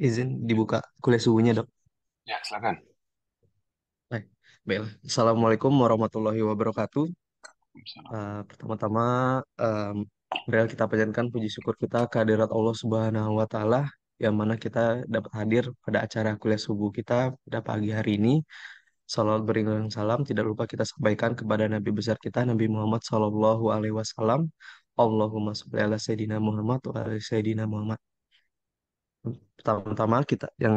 Izin dibuka kuliah subuhnya, Dok. Ya, silakan. Baik. Baiklah. Assalamualaikum warahmatullahi wabarakatuh. Pertama-tama, em, marilah kita panjatkan puji syukur kita kehadirat Allah Subhanahu wa Ta'ala, yang mana kita dapat hadir pada acara kuliah subuh kita pada pagi hari ini. Salawat beriring salam tidak lupa kita sampaikan kepada Nabi besar kita, Nabi Muhammad Sallallahu Alaihi Wasallam. Allahumma sholli ala Sayyidina Muhammad wa ala Sayyidina Muhammad. Pertama-tama kita yang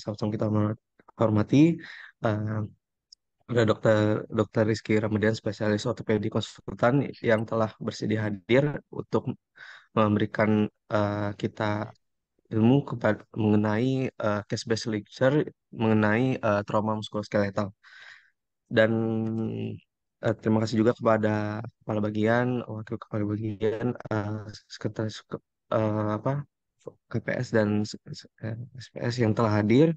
sama-sama kita hormati, eh, ada dokter dokter Rizky Ramadhan, spesialis ortopedi konsultan yang telah bersedia hadir untuk memberikan kita ilmu kepada mengenai case based lecture mengenai trauma muskuloskeletal. Dan terima kasih juga kepada kepala bagian, wakil kepala bagian, sekretaris apa KPS dan SPS yang telah hadir.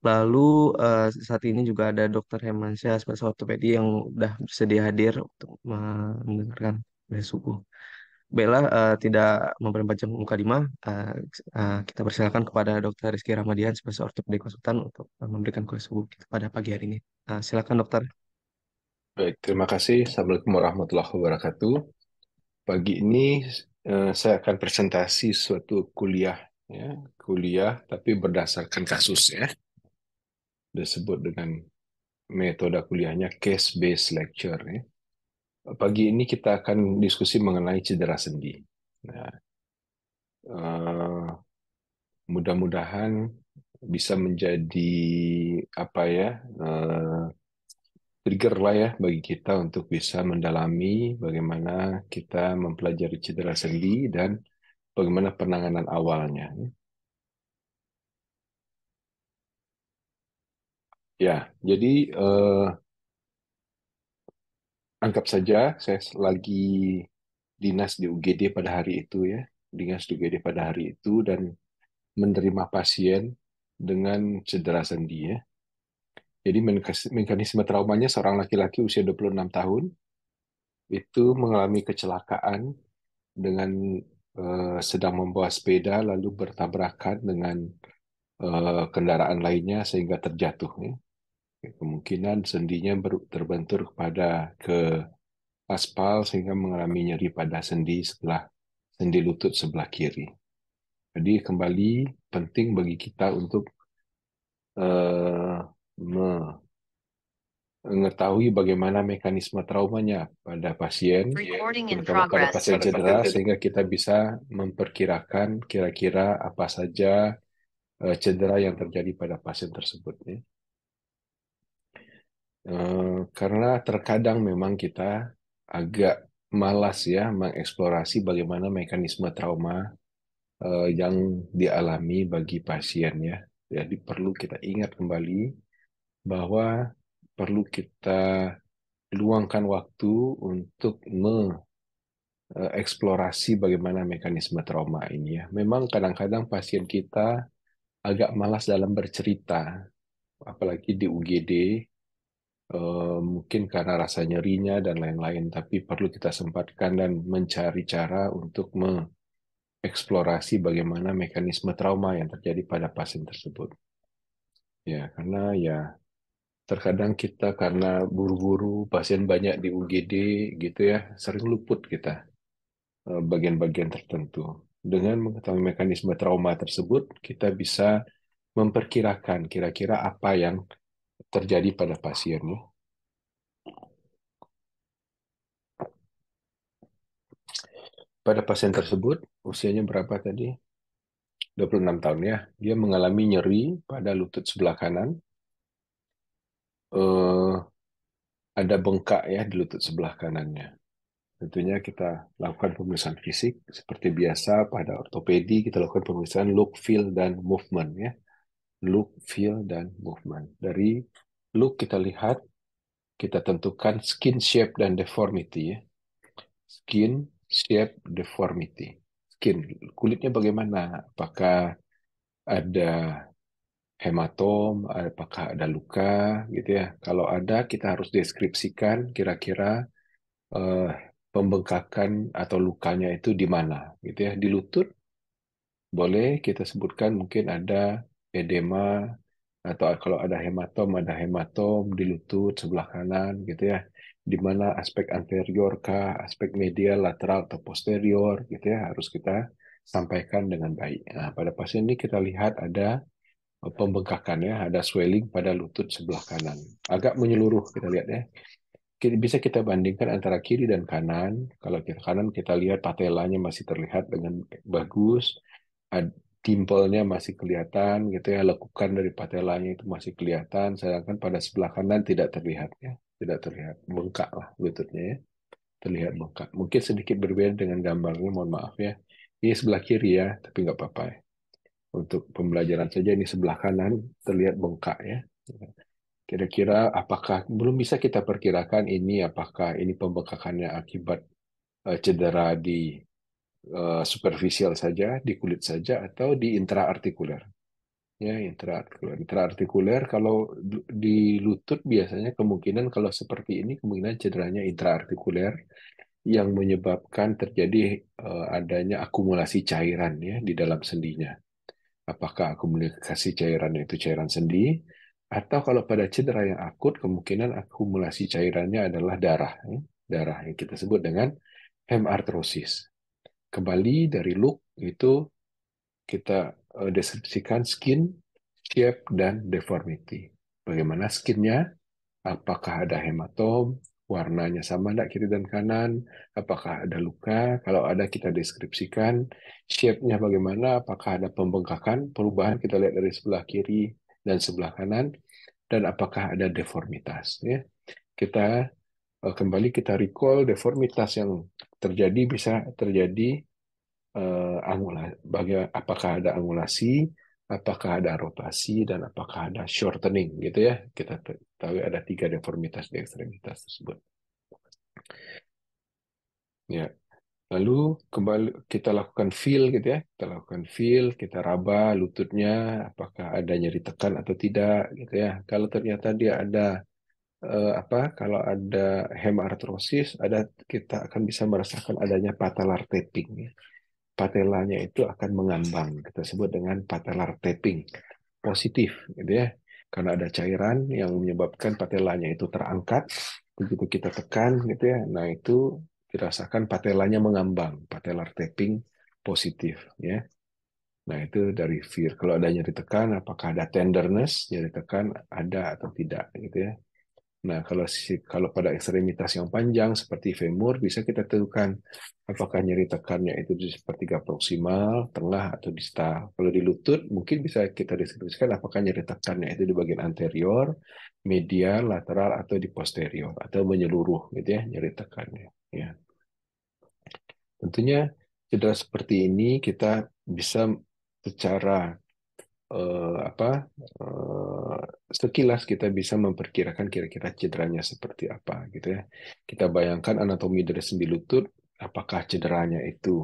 Lalu saat ini juga ada Dr. Hermansyah, spesialis ortopedi yang sudah bersedia hadir untuk mendengarkan dari suku. Bella, tidak memperpanjang mukadimah, kita persilakan kepada Dr. Rizky Ramadian, spesialis ortopedi konsultan untuk memberikan kuliah subuh kita pada pagi hari ini. Silakan dokter. Baik, terima kasih. Assalamualaikum warahmatullahi wabarakatuh. Pagi ini saya akan presentasi suatu kuliah, ya, kuliah tapi berdasarkan kasus, ya. Disebut dengan metode kuliahnya case-based lecture, ya. Pagi ini kita akan diskusi mengenai cedera sendi. Nah, eh, mudah-mudahan bisa menjadi apa ya? Trigger lah ya bagi kita untuk bisa mendalami bagaimana kita mempelajari cedera sendi dan bagaimana penanganan awalnya. Ya, jadi anggap saja saya lagi dinas di UGD pada hari itu, ya, dinas di UGD pada hari itu dan menerima pasien dengan cedera sendi, ya. Jadi mekanisme traumanya seorang laki-laki usia 26 tahun itu mengalami kecelakaan dengan sedang membawa sepeda lalu bertabrakan dengan kendaraan lainnya sehingga terjatuh, ya. Kemungkinan sendinya terbentur pada ke aspal sehingga mengalami nyeri pada sendi sebelah sendi lutut sebelah kiri. Jadi kembali penting bagi kita untuk eh, mengetahui bagaimana mekanisme traumanya pada pasien, terutama pada pasien cedera, sehingga kita bisa memperkirakan kira-kira apa saja cedera yang terjadi pada pasien tersebut, ya. Karena terkadang memang kita agak malas ya mengeksplorasi bagaimana mekanisme trauma yang dialami bagi pasien, ya. Jadi perlu kita ingat kembali bahwa perlu kita luangkan waktu untuk mengeksplorasi bagaimana mekanisme trauma ini, ya. Memang kadang-kadang pasien kita agak malas dalam bercerita, apalagi di UGD, mungkin karena rasa nyerinya dan lain-lain, tapi perlu kita sempatkan dan mencari cara untuk mengeksplorasi bagaimana mekanisme trauma yang terjadi pada pasien tersebut. Ya, karena ya terkadang kita karena buru-buru pasien banyak di UGD gitu ya, sering luput kita bagian-bagian tertentu. Dengan mengetahui mekanisme trauma tersebut, kita bisa memperkirakan kira-kira apa yang terjadi pada pasiennya. Pada pasien tersebut, usianya berapa tadi? 26 tahun, ya. Dia mengalami nyeri pada lutut sebelah kanan. Eh, ada bengkak ya di lutut sebelah kanannya. Tentunya kita lakukan pemeriksaan fisik seperti biasa pada ortopedi, kita lakukan pemeriksaan look, feel, dan movement, ya. Look, feel, dan movement. Dari look kita lihat, kita tentukan skin shape dan deformity, ya. Skin shape deformity. Skin, kulitnya bagaimana? Apakah ada hematom, apakah ada luka, gitu ya. Kalau ada, kita harus deskripsikan kira-kira eh, pembengkakan atau lukanya itu di mana, gitu ya. Di lutut Boleh kita sebutkan mungkin ada edema, atau kalau ada hematom di lutut sebelah kanan gitu ya. Di mana aspek anterior kah, aspek medial, lateral atau posterior gitu ya, harus kita sampaikan dengan baik. Nah, pada pasien ini kita lihat ada pembengkakan ya, ada swelling pada lutut sebelah kanan. Agak menyeluruh kita lihat ya. Bisa kita bandingkan antara kiri dan kanan. Kalau kita kanan kita lihat patelanya masih terlihat dengan bagus, dimple-nya masih kelihatan gitu ya, lekukan dari patelanya itu masih kelihatan, sedangkan pada sebelah kanan tidak terlihat ya, tidak terlihat, bengkak lah lututnya ya, terlihat bengkak. Mungkin sedikit berbeda dengan gambarnya, mohon maaf ya. Ini sebelah kiri ya, tapi nggak apa-apa ya. Untuk pembelajaran saja ini sebelah kanan terlihat bengkak ya. Kira-kira apakah belum bisa kita perkirakan ini apakah ini pembengkakannya akibat cedera di superficial saja, di kulit saja, atau di intraartikuler. Ya, intraartikuler. Intraartikuler kalau di lutut biasanya kemungkinan kalau seperti ini kemungkinan cederanya intraartikuler yang menyebabkan terjadi adanya akumulasi cairan ya di dalam sendinya. Apakah akumulasi cairannya itu cairan sendi, atau kalau pada cedera yang akut kemungkinan akumulasi cairannya adalah darah, ya. Darah yang kita sebut dengan hemarthrosis. Kembali dari look itu kita deskripsikan skin, shape, dan deformity. Bagaimana skinnya? Apakah ada hematom? Warnanya sama tidak kiri dan kanan? Apakah ada luka? Kalau ada kita deskripsikan. Shape-nya bagaimana? Apakah ada pembengkakan? Perubahan kita lihat dari sebelah kiri dan sebelah kanan. Dan apakah ada deformitas? Ya. Kita kembali kita recall deformitas yang terjadi bisa terjadi apakah ada angulasi, apakah ada rotasi, dan apakah ada shortening gitu ya. Kita tahu ada tiga deformitas di ekstremitas tersebut. Ya, lalu kembali kita lakukan feel gitu ya. Kita lakukan feel, kita raba lututnya, apakah ada nyeri tekan atau tidak gitu ya. Kalau ternyata dia ada kalau ada hemarthrosis, kita akan bisa merasakan adanya patellar tapping ya. Patelanya itu akan mengambang. Kita sebut dengan patellar tapping. Positif, gitu ya. Karena ada cairan yang menyebabkan patelanya itu terangkat. Begitu kita tekan, gitu ya. Nah, itu dirasakan patelanya mengambang. Patellar tapping positif, ya. Nah, itu dari fear. Kalau ada nyeri tekan, apakah ada tenderness, nyeri tekan ada atau tidak, gitu ya. Nah, kalau pada ekstremitas yang panjang seperti femur bisa kita tentukan apakah nyeri tekannya itu di sepertiga proksimal, tengah atau distal. Kalau di lutut mungkin bisa kita deskripsikan apakah nyeri tekannya itu di bagian anterior, medial, lateral atau di posterior atau menyeluruh gitu ya nyeri tekannya. Ya. Tentunya cedera seperti ini kita bisa secara apa sekilas kita bisa memperkirakan kira-kira cederanya seperti apa gitu ya. Kita bayangkan anatomi dari sendi lutut, apakah cederanya itu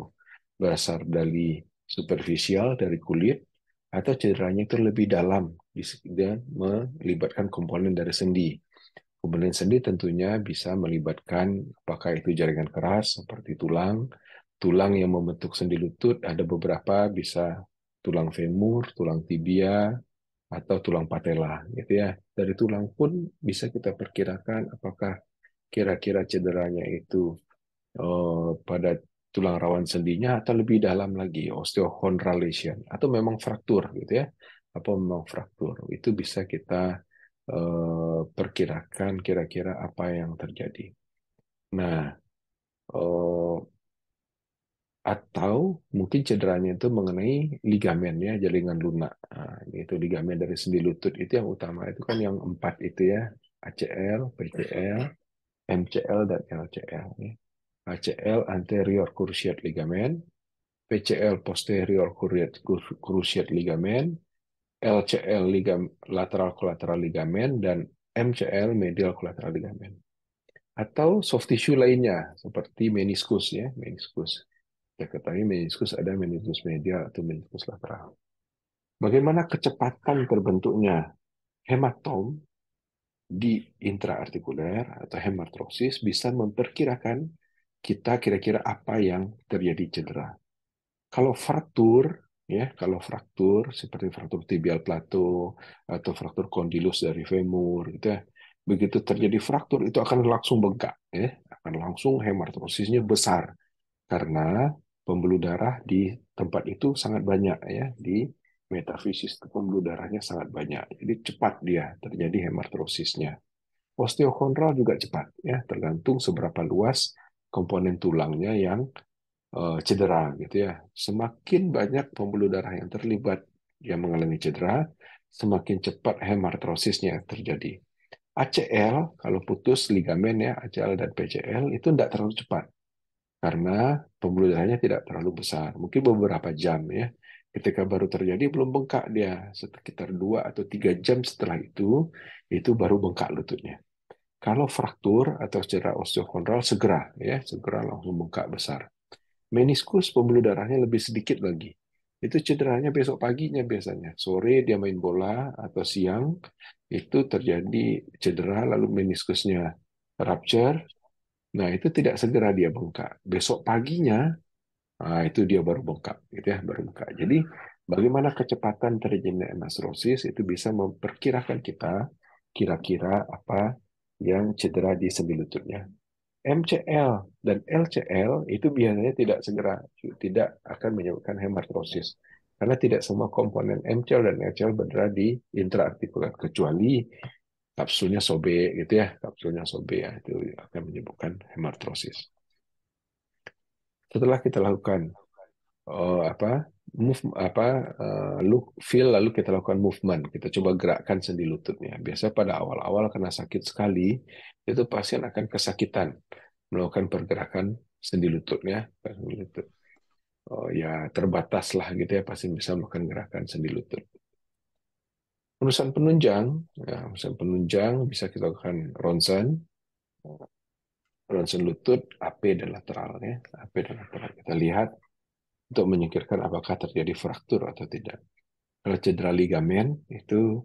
berasal dari superficial dari kulit atau cederanya itu lebih dalam dan melibatkan komponen dari sendi. Komponen sendi tentunya bisa melibatkan apakah itu jaringan keras seperti tulang, tulang yang membentuk sendi lutut ada beberapa bisa tulang femur, tulang tibia, atau tulang patella gitu ya. Dari tulang pun bisa kita perkirakan apakah kira-kira cederanya itu pada tulang rawan sendinya atau lebih dalam lagi osteochondral lesion atau memang fraktur gitu ya. Apa memang fraktur. Itu bisa kita perkirakan kira-kira apa yang terjadi. Nah, eh, atau mungkin cederanya itu mengenai ligamen ya, jaringan lunak. Nah, itu ligamen dari sendi lutut itu yang utama itu kan yang empat itu ya, ACL, PCL, MCL dan LCL. Ya. ACL anterior cruciate ligament, PCL posterior cruciate ligament, LCL lateral collateral ligament, dan MCL medial collateral ligament. Atau soft tissue lainnya seperti meniskus ya, meniskus. Kita ketahui meniskus ada meniskus medial atau meniskus lateral. Bagaimana kecepatan terbentuknya hematom di intraartikuler atau hemarthrosis bisa memperkirakan kita kira-kira apa yang terjadi cedera. Kalau fraktur, Ya, kalau fraktur seperti fraktur tibial plateau atau fraktur kondilus dari femur, gitu ya. Begitu terjadi fraktur itu akan langsung bengkak, ya, akan langsung hemartrosisnya besar karena pembuluh darah di tempat itu sangat banyak, ya, di metafisis pembuluh darahnya sangat banyak. Jadi cepat dia terjadi hemartrosisnya. Osteokondral juga cepat, ya, tergantung seberapa luas komponen tulangnya yang cedera, gitu ya. Semakin banyak pembuluh darah yang terlibat yang mengalami cedera, semakin cepat hemartrosisnya terjadi. ACL kalau putus ligamen, ya, ACL dan PCL itu tidak terlalu cepat karena pembuluh darahnya tidak terlalu besar. Mungkin beberapa jam, ya. Ketika baru terjadi belum bengkak dia, sekitar 2 atau 3 jam setelah itu baru bengkak lututnya. Kalau fraktur atau cedera osteokondral segera, ya, segera langsung bengkak besar. Meniskus pembuluh darahnya lebih sedikit lagi. Itu cederanya besok paginya biasanya. Sore dia main bola atau siang itu terjadi cedera lalu meniskusnya rupture. Nah, itu tidak segera dia bengkak. Besok paginya, itu dia baru bengkak, gitu ya, baru bengkak. Jadi, bagaimana kecepatan terjadinya anastrosis itu bisa memperkirakan kita kira-kira apa yang cedera di sendi lututnya. MCL dan LCL itu biasanya tidak segera, tidak akan menyebabkan hemartrosis. Karena tidak semua komponen MCL dan LCL berada di intraartikular, kecuali kapsulnya sobek, gitu ya, kapsulnya sobek, ya, itu akan menyebabkan hemartrosis. Setelah kita lakukan apa move apa look feel lalu kita lakukan movement, kita coba gerakkan sendi lututnya. Biasa pada awal-awal karena sakit sekali itu pasien akan kesakitan melakukan pergerakan sendi lututnya. Sendi lutut ya terbatas lah, gitu ya, pasien bisa melakukan gerakan sendi lutut. Urusan penunjang, ya, urusan penunjang bisa kita lakukan ronsen, ronsen lutut AP dan lateral, ya, AP dan lateral kita lihat untuk menyingkirkan apakah terjadi fraktur atau tidak. Kalau cedera ligamen itu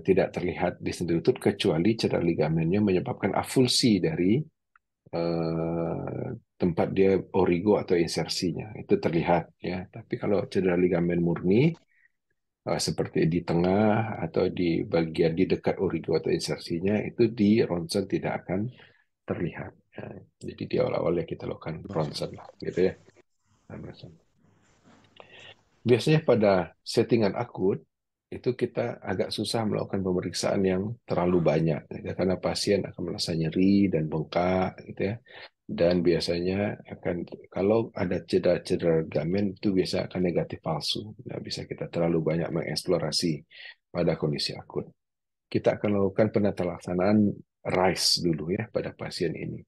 tidak terlihat di sendi lutut kecuali cedera ligamennya menyebabkan avulsi dari tempat dia origo atau insersinya. Itu terlihat, ya. Tapi kalau cedera ligamen murni seperti di tengah atau di bagian di dekat origo atau insersinya itu di ronsen tidak akan terlihat. Ya. Jadi di awal-awal ya kita lakukan ronsen lah, gitu ya. Biasanya pada settingan akut itu kita agak susah melakukan pemeriksaan yang terlalu banyak, ya, karena pasien akan merasa nyeri dan bengkak, gitu ya. Dan biasanya akan kalau ada cedera-cedera ligamen itu biasa akan negatif palsu. Nah, bisa kita terlalu banyak mengeksplorasi pada kondisi akut. Kita akan lakukan penata laksanaan RICE dulu, ya, pada pasien ini.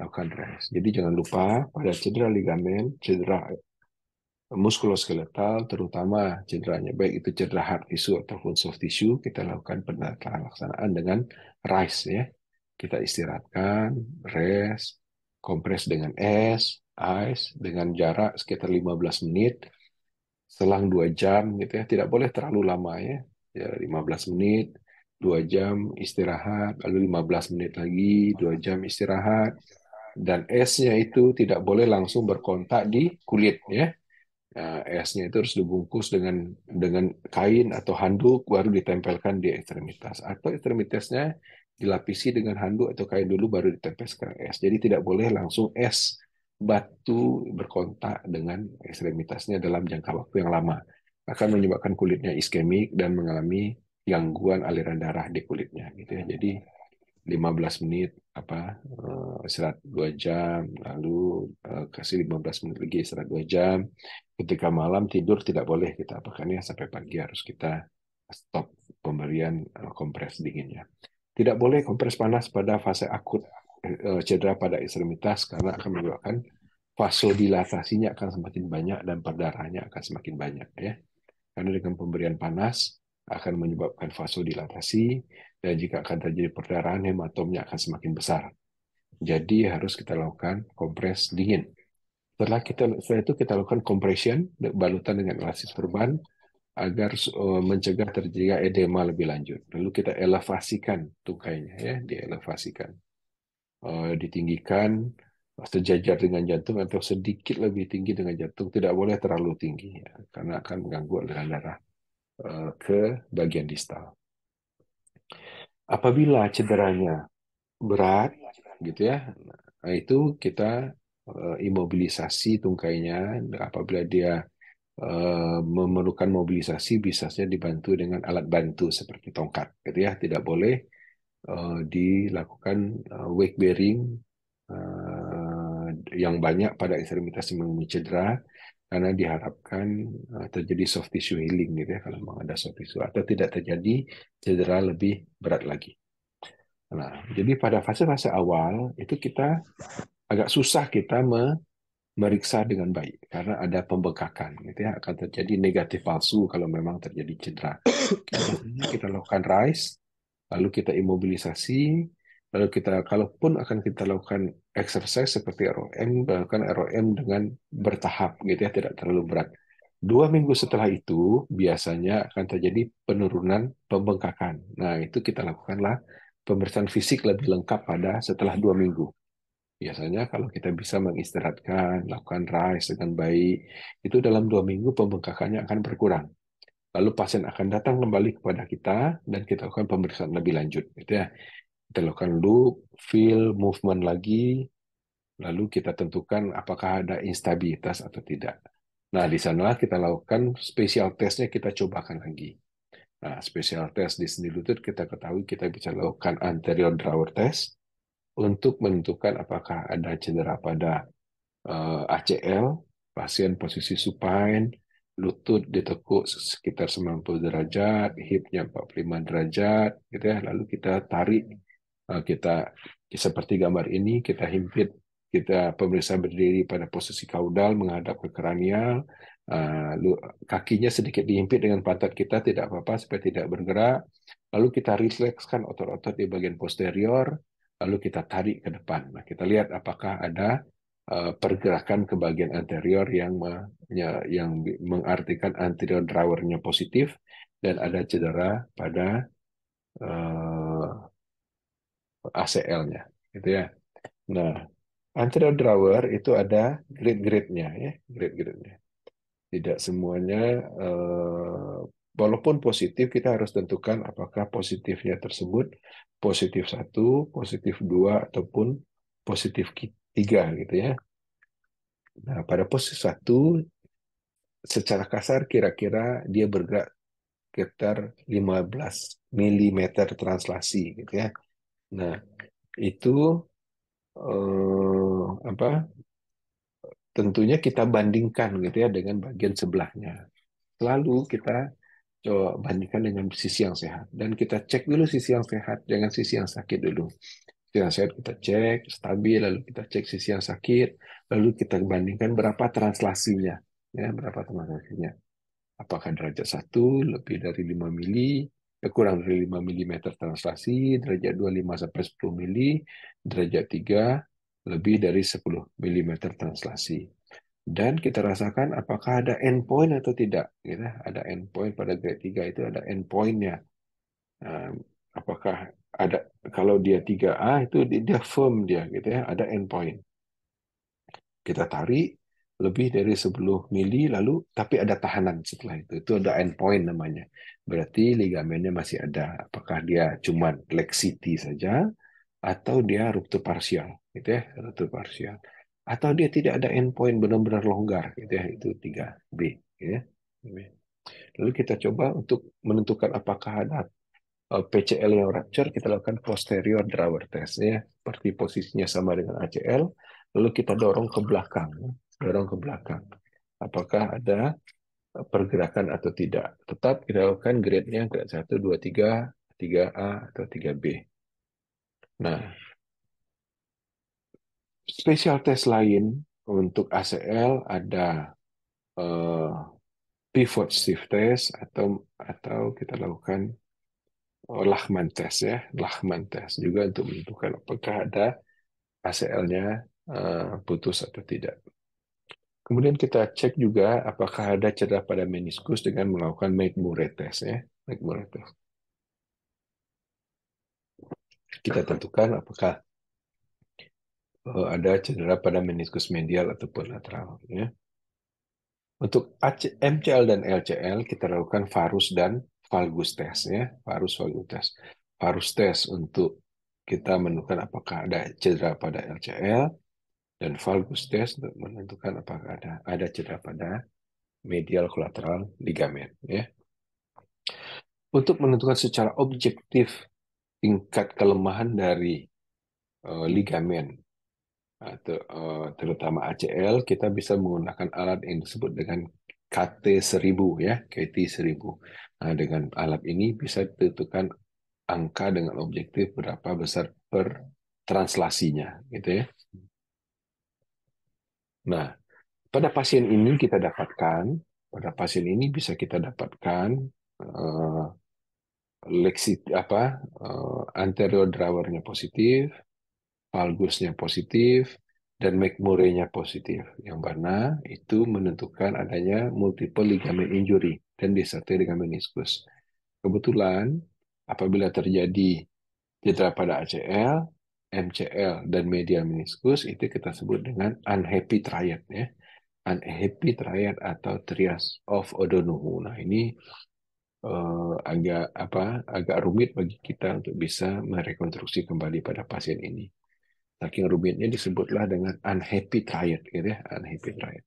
Lakukan RICE. Jadi jangan lupa pada cedera ligamen, cedera muskuloskeletal, terutama cederanya, baik itu cedera hard tissue ataupun soft tissue, kita lakukan pelaksanaan dengan RICE, ya. Kita istirahatkan, rest, kompres dengan es, ice, dengan jarak sekitar 15 menit, selang 2 jam, gitu ya. Tidak boleh terlalu lama, ya. Ya, 15 menit, 2 jam istirahat, lalu 15 menit lagi, 2 jam istirahat, dan esnya itu tidak boleh langsung berkontak di kulit, ya. Nah, esnya itu harus dibungkus dengan kain atau handuk baru ditempelkan di ekstremitas atau ekstremitasnya dilapisi dengan handuk atau kain dulu baru ditempelkan es. Jadi tidak boleh langsung es batu berkontak dengan ekstremitasnya dalam jangka waktu yang lama. Akan menyebabkan kulitnya iskemik dan mengalami gangguan aliran darah di kulitnya, gitu ya. Jadi 15 menit istirahat 2 jam, lalu kasih 15 menit lagi istirahat 2 jam. Ketika malam tidur tidak boleh kita apakan, ya, sampai pagi harus kita stop pemberian kompres dinginnya. Tidak boleh kompres panas pada fase akut cedera pada ekstremitas karena akan menyebabkan vasodilatasinya akan semakin banyak dan perdarahannya akan semakin banyak, ya. Karena dengan pemberian panas akan menyebabkan vasodilatasi dan jika akan terjadi perdarahan hematomnya akan semakin besar. Jadi harus kita lakukan kompres dingin. Setelah itu kita lakukan compression balutan dengan elasis perban agar mencegah terjadinya edema lebih lanjut. Lalu kita elevasikan tungkainya, ya, dielevasikan, ditinggikan sejajar dengan jantung atau sedikit lebih tinggi dengan jantung, tidak boleh terlalu tinggi ya, karena akan mengganggu aliran darah ke bagian distal. Apabila cederanya berat, gitu ya, nah itu kita imobilisasi tungkainya. Apabila dia memerlukan mobilisasi, bisa saja dibantu dengan alat bantu seperti tongkat, gitu ya. Tidak boleh dilakukan weight bearing yang banyak pada ekstremitas yang mengalami cedera, karena diharapkan terjadi soft tissue healing, gitu ya, kalau memang ada soft tissue, atau tidak terjadi cedera lebih berat lagi. Nah, jadi pada fase-fase awal itu kita agak susah kita meriksa dengan baik karena ada pembengkakan, gitu ya, akan terjadi negatif palsu kalau memang terjadi cedera. Biasanya kita lakukan RICE, lalu kita imobilisasi, lalu kita, kalaupun akan kita lakukan exercise seperti ROM, lakukan ROM dengan bertahap, gitu ya, tidak terlalu berat. 2 minggu setelah itu biasanya akan terjadi penurunan pembengkakan. Nah, itu kita lakukanlah pemeriksaan fisik lebih lengkap pada setelah 2 minggu. Biasanya kalau kita bisa mengistirahatkan, lakukan RICE dengan baik, itu dalam 2 minggu pembengkakannya akan berkurang. Lalu pasien akan datang kembali kepada kita dan kita lakukan pemeriksaan lebih lanjut. Gitu ya. Kita lakukan loop, feel, movement lagi, lalu kita tentukan apakah ada instabilitas atau tidak. Nah, di sana kita lakukan spesial testnya, kita cobakan lagi. Nah, spesial test di sendi lutut kita ketahui kita bisa lakukan anterior drawer test untuk menentukan apakah ada cedera pada ACL, pasien posisi supine, lutut ditekuk sekitar 90 derajat, hipnya 45 derajat, gitu ya. Lalu kita tarik, kita seperti gambar ini, kita himpit, kita pemeriksa berdiri pada posisi kaudal menghadap ke kranial, kakinya sedikit dihimpit dengan pantat kita, tidak apa-apa supaya tidak bergerak. Lalu kita rilekskan otot-otot di bagian posterior, lalu kita tarik ke depan. Nah, kita lihat apakah ada pergerakan ke bagian anterior yang mengartikan anterior drawernya positif dan ada cedera pada ACL-nya, gitu ya. Nah, anterior drawer itu ada grade-grade-nya ya, grade-grade-nya. Tidak semuanya, walaupun positif, kita harus tentukan apakah positifnya tersebut positif 1, positif 2, ataupun positif 3, gitu ya. Nah, pada posisi 1, secara kasar kira-kira dia bergerak sekitar 15 milimeter translasi, gitu ya. Nah, itu apa? Tentunya kita bandingkan, gitu ya, dengan bagian sebelahnya. Lalu kita coba bandingkan dengan sisi yang sehat dan kita cek dulu sisi yang sehat dengan sisi yang sakit dulu. Sisi yang sehat kita cek stabil, lalu kita cek sisi yang sakit, lalu kita bandingkan berapa translasinya, ya, berapa translasinya. Apakah derajat 1 lebih dari 5 mili, kurang dari 5 milimeter translasi, derajat 2 5 sampai 10 mili, derajat 3 lebih dari 10 milimeter translasi. Dan kita rasakan apakah ada endpoint atau tidak. Gitu. Ada endpoint pada grade 3 itu, ada endpointnya. Nah, apakah ada, kalau dia 3A itu dia firm dia, gitu ya, ada endpoint. Kita tarik lebih dari 10 mili, lalu tapi ada tahanan setelah itu. Itu ada endpoint namanya. Berarti ligamennya masih ada. Apakah dia cuma laxity saja atau dia ruptur parsial, gitu ya, ruptur parsial. Atau dia tidak ada endpoint, benar-benar longgar, gitu ya, itu 3B, gitu ya. Lalu kita coba untuk menentukan apakah ada PCL yang rupture, kita lakukan posterior drawer test, ya, seperti posisinya sama dengan ACL, lalu kita dorong ke belakang, dorong ke belakang. Apakah ada pergerakan atau tidak. Tetap kita lakukan grade-nya grade 1, 2, 3, 3A atau 3B. Nah, spesial test lain untuk ACL ada eh, pivot stiff test atau kita lakukan Lachman test, ya, Lachman test juga untuk menentukan apakah ada ACL-nya putus atau tidak. Kemudian kita cek juga apakah ada cedera pada meniskus dengan melakukan McMurray test, ya, McMurray test. Kita tentukan apakah ada cedera pada meniskus medial ataupun lateral. Ya. Untuk MCL dan LCL kita lakukan varus dan valgus test. Ya. Varus valgus test. Varus test untuk kita menentukan apakah ada cedera pada LCL, dan valgus test untuk menentukan apakah ada cedera pada medial kolateral ligamen. Ya. Untuk menentukan secara objektif tingkat kelemahan dari ligamen terutama ACL, kita bisa menggunakan alat yang disebut dengan KT1000 ya, KT1000. Nah, dengan alat ini bisa ditentukan angka dengan objektif berapa besar per translasinya, gitu ya. Nah, pada pasien ini bisa kita dapatkan eh, leksi apa anterior drawernya positif, valgusnya positif, dan McMurray-nya positif. Yang mana itu menentukan adanya multiple ligament injury dan disertai dengan meniskus. Kebetulan, apabila terjadi cedera pada ACL, MCL, dan medial meniskus, itu kita sebut dengan unhappy triad. Ya. Unhappy triad atau trias of O'Donoghue. Nah, ini agak rumit bagi kita untuk bisa merekonstruksi kembali pada pasien ini. Saking rumitnya disebutlah dengan unhappy triad, gitu ya, unhappy triad.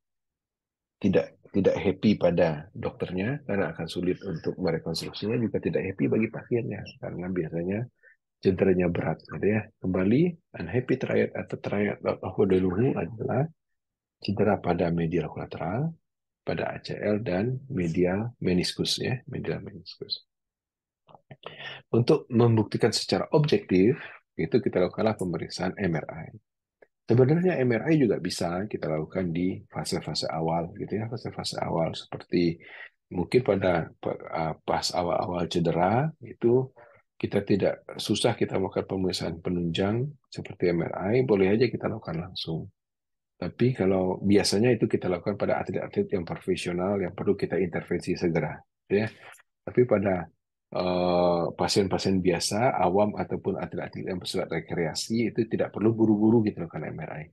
Tidak happy pada dokternya karena akan sulit untuk merekonstruksinya, juga tidak happy bagi pasiennya karena biasanya cederanya berat, gitu ya. Kembali, unhappy triad atau triad of O'Donoghue adalah cedera pada medial kolateral, pada ACL dan medial meniskus, ya, medial meniskus. Untuk membuktikan secara objektif, itu kita lakukanlah pemeriksaan MRI. Sebenarnya MRI juga bisa kita lakukan di fase-fase awal, gitu ya, fase-fase awal seperti mungkin pada pas awal-awal cedera itu kita tidak susah kita melakukan pemeriksaan penunjang seperti MRI, boleh aja kita lakukan langsung. Tapi kalau biasanya itu kita lakukan pada atlet-atlet yang profesional yang perlu kita intervensi segera, gitu ya. Tapi pada pasien-pasien biasa, awam ataupun atlet-atlet yang bersifat rekreasi itu tidak perlu buru-buru kita lakukan MRI.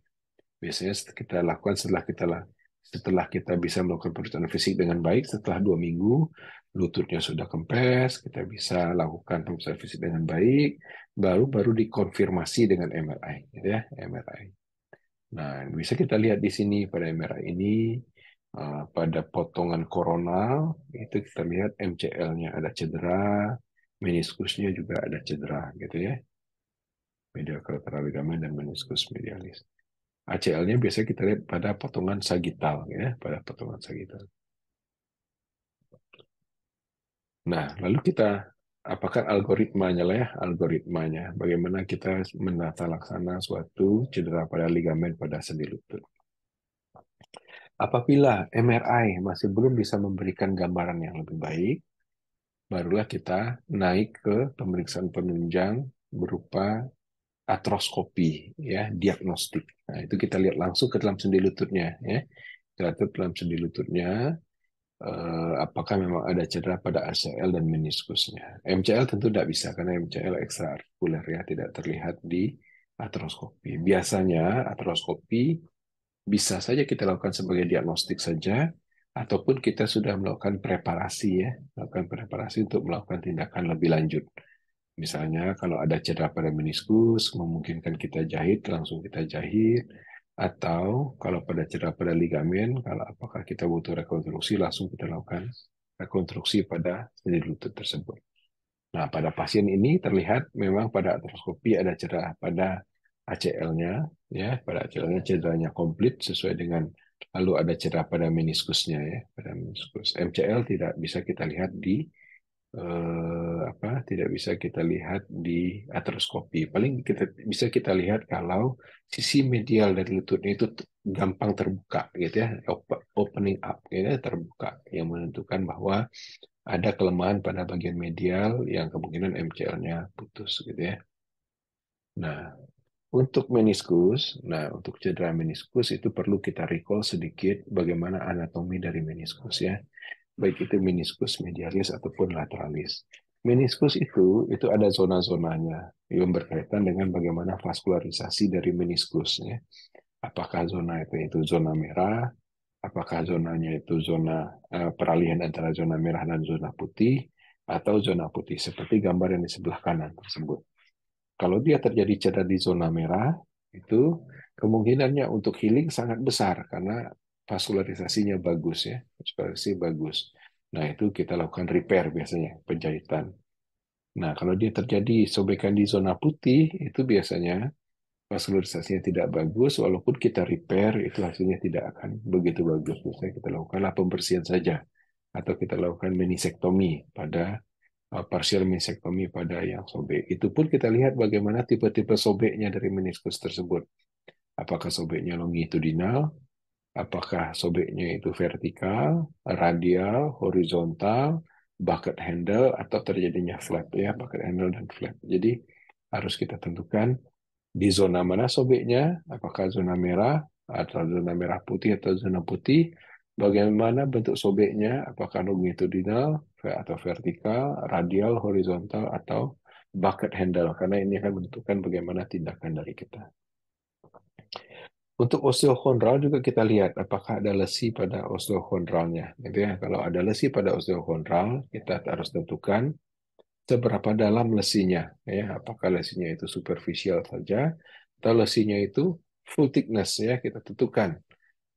Biasanya kita lakukan setelah kita bisa melakukan pemeriksaan fisik dengan baik, setelah 2 minggu lututnya sudah kempes, kita bisa lakukan pemeriksaan fisik dengan baik, baru dikonfirmasi dengan MRI, gitu ya, MRI. Nah, bisa kita lihat di sini pada MRI ini pada potongan koronal itu kita lihat MCL-nya ada cedera, meniskusnya juga ada cedera, gitu ya, medial collateral ligament dan meniskus medialis. ACL-nya biasanya kita lihat pada potongan sagital, ya, pada potongan sagital. Nah, lalu kita apakah algoritmanya lah ya, algoritmanya bagaimana kita menata laksana suatu cedera pada ligamen pada sendi lutut. Apabila MRI masih belum bisa memberikan gambaran yang lebih baik, barulah kita naik ke pemeriksaan penunjang berupa artroskopi, ya, diagnostik. Nah, itu kita lihat langsung ke dalam sendi lututnya, ya. Kita lihat dalam sendi lututnya apakah memang ada cedera pada ACL dan meniskusnya. MCL tentu tidak bisa karena MCL ekstraartikuler, ya, tidak terlihat di artroskopi. Biasanya artroskopi bisa saja kita lakukan sebagai diagnostik saja, ataupun kita sudah melakukan preparasi, ya, melakukan preparasi untuk melakukan tindakan lebih lanjut. Misalnya kalau ada cedera pada meniskus, memungkinkan kita jahit, langsung kita jahit. Atau kalau pada cedera pada ligamen, kalau apakah kita butuh rekonstruksi, langsung kita lakukan rekonstruksi pada sendi lutut tersebut. Nah, pada pasien ini terlihat memang pada artroskopi ada cedera pada ACL-nya, ya, pada ACL-nya cederanya komplit sesuai dengan, lalu ada cedera pada meniskusnya, ya, pada meniskus. MCL tidak bisa kita lihat di tidak bisa kita lihat di artroskopi. Paling bisa kita lihat kalau sisi medial dari lututnya itu gampang terbuka, gitu ya, opening up, gitu ya, terbuka, yang menentukan bahwa ada kelemahan pada bagian medial yang kemungkinan MCL-nya putus, gitu ya. Nah, untuk cedera meniskus itu perlu kita recall sedikit bagaimana anatomi dari meniskus, ya, baik itu meniskus medialis ataupun lateralis. Meniskus itu ada zona-zonanya yang berkaitan dengan bagaimana vaskularisasi dari meniskus ya. Apakah zona itu zona merah, apakah zonanya itu zona peralihan antara zona merah dan zona putih, atau zona putih seperti gambar yang di sebelah kanan tersebut. Kalau dia terjadi cedera di zona merah, itu kemungkinannya untuk healing sangat besar karena vaskularisasinya bagus ya, vaskularisasi bagus. Nah, itu kita lakukan repair biasanya, penjahitan. Nah, kalau dia terjadi sobekan di zona putih, itu biasanya vaskularisasinya tidak bagus, walaupun kita repair, itu hasilnya tidak akan begitu bagus. Biasanya kita lakukanlah pembersihan saja, atau kita lakukan menisektomi pada partial menisektomi pada yang sobek. Itu pun kita lihat bagaimana tipe-tipe sobeknya dari meniskus tersebut. Apakah sobeknya longitudinal, apakah sobeknya itu vertikal, radial, horizontal, bucket handle, atau terjadinya flap ya, bucket handle dan flap. Jadi harus kita tentukan di zona mana sobeknya, apakah zona merah atau zona merah putih atau zona putih, bagaimana bentuk sobeknya, apakah longitudinal atau vertikal, radial, horizontal, atau bucket handle, karena ini akan menentukan bagaimana tindakan dari kita. Untuk osteokondral juga kita lihat apakah ada lesi pada osteokondralnya. Gitu ya. Kalau ada lesi pada osteokondral, kita harus tentukan seberapa dalam lesinya. Ya. Apakah lesinya itu superficial saja, atau lesinya itu full thickness. Ya. Kita tentukan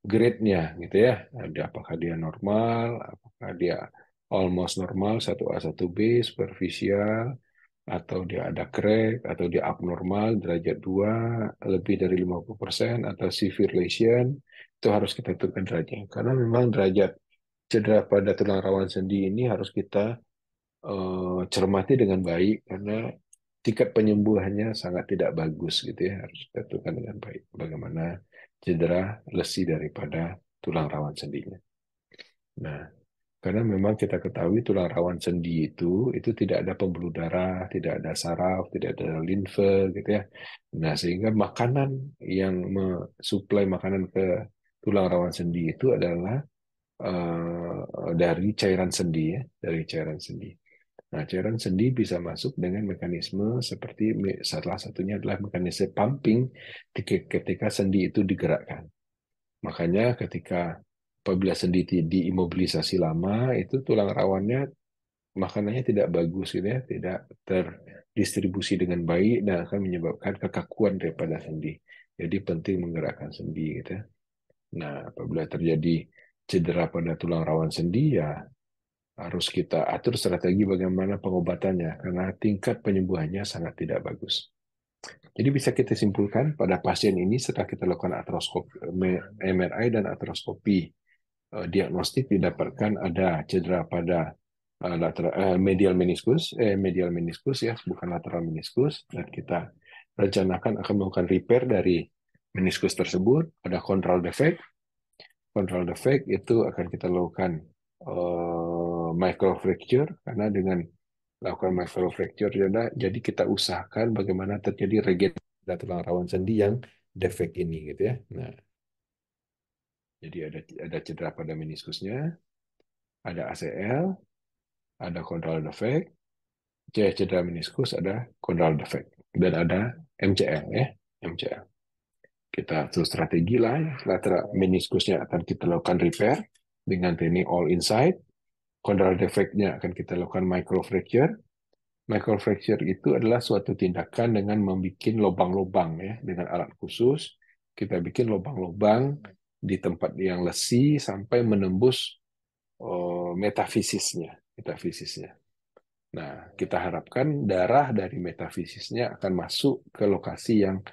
grade-nya. Gitu ya. Apakah dia normal, apakah dia almost normal, 1A, 1B, superficial, atau dia ada crack, atau dia abnormal, derajat 2 lebih dari 50%, atau severe lesion, itu harus kita tentukan derajatnya. Karena memang derajat cedera pada tulang rawan sendi ini harus kita cermati dengan baik, karena tingkat penyembuhannya sangat tidak bagus gitu ya, harus kita tentukan dengan baik bagaimana cedera lesi daripada tulang rawan sendinya. Nah, karena memang kita ketahui tulang rawan sendi itu tidak ada pembuluh darah, tidak ada saraf, tidak ada limfe gitu ya. Nah, sehingga makanan yang mensuplai makanan ke tulang rawan sendi itu adalah dari cairan sendi ya, dari cairan sendi. Nah, cairan sendi bisa masuk dengan mekanisme seperti salah satunya adalah mekanisme pumping ketika sendi itu digerakkan. Makanya ketika apabila sendi diimobilisasi lama, itu tulang rawannya makanannya tidak bagus gitu ya, tidak terdistribusi dengan baik dan akan menyebabkan kekakuan daripada sendi. Jadi penting menggerakkan sendi gitu ya. Nah, apabila terjadi cedera pada tulang rawan sendi ya harus kita atur strategi bagaimana pengobatannya karena tingkat penyembuhannya sangat tidak bagus. Jadi bisa kita simpulkan pada pasien ini setelah kita lakukan artroskopi, MRI dan artroskopi, diagnostik didapatkan ada cedera pada medial meniskus ya, bukan lateral meniskus, dan kita rencanakan akan melakukan repair dari meniskus tersebut. Ada control defect itu akan kita lakukan microfracture karena dengan lakukan microfracture jadi kita usahakan bagaimana terjadi regenerasi tulang rawan sendi yang defect ini gitu ya. Nah, jadi ada cedera pada meniskusnya, ada ACL, ada control defect, cedera meniskus, ada control defect, dan ada MCL ya, MCL. Kita atur strategi lah, lateral meniskusnya akan kita lakukan repair dengan teknik all inside, control defect-nya akan kita lakukan microfracture. Microfracture itu adalah suatu tindakan dengan membuat lubang-lubang ya, dengan alat khusus. Kita bikin lubang-lubang di tempat yang lesi sampai menembus metafisisnya, metafisisnya. Nah, kita harapkan darah dari metafisisnya akan masuk ke lokasi yang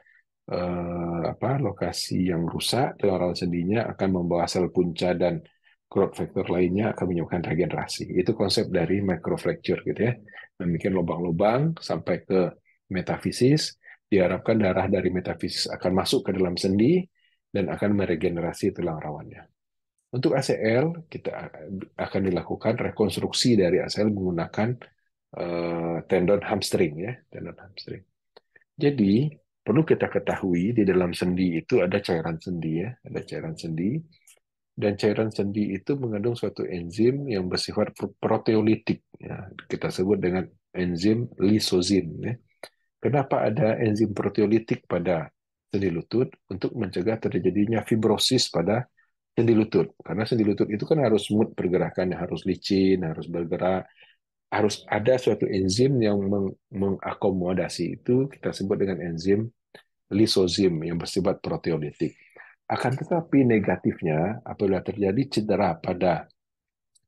lokasi yang rusak, tulang sendinya akan membawa sel punca dan growth factor lainnya akan menyebabkan regenerasi. Itu konsep dari microfracture gitu ya. Membuat lubang-lubang sampai ke metafisis, diharapkan darah dari metafisis akan masuk ke dalam sendi dan akan meregenerasi tulang rawannya. Untuk ACL, kita akan dilakukan rekonstruksi dari ACL menggunakan tendon hamstring ya, tendon hamstring. Jadi perlu kita ketahui di dalam sendi itu ada cairan sendi ya, ada cairan sendi dan cairan sendi itu mengandung suatu enzim yang bersifat proteolitik ya, kita sebut dengan enzim lisozim. Ya. Kenapa ada enzim proteolitik pada sendi lutut? Untuk mencegah terjadinya fibrosis pada sendi lutut. Karena sendi lutut itu kan harus smooth pergerakannya, harus licin, harus bergerak, harus ada suatu enzim yang mengakomodasi itu, kita sebut dengan enzim lisozim yang bersifat proteolitik. Akan tetapi negatifnya, apabila terjadi cedera pada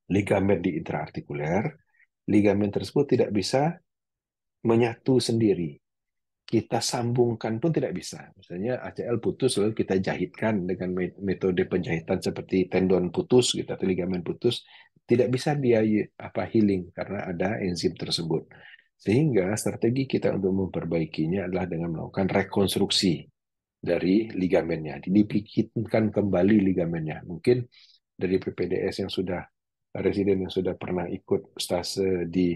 ligamen di intraartikuler, ligamen tersebut tidak bisa menyatu sendiri. Kita sambungkan pun tidak bisa. Misalnya ACL putus lalu kita jahitkan dengan metode penjahitan seperti tendon putus gitu atau ligamen putus, tidak bisa dia healing karena ada enzim tersebut. Sehingga strategi kita untuk memperbaikinya adalah dengan melakukan rekonstruksi dari ligamennya, dibikinkan kembali ligamennya. Mungkin dari PPDS yang sudah residen yang sudah pernah ikut stase di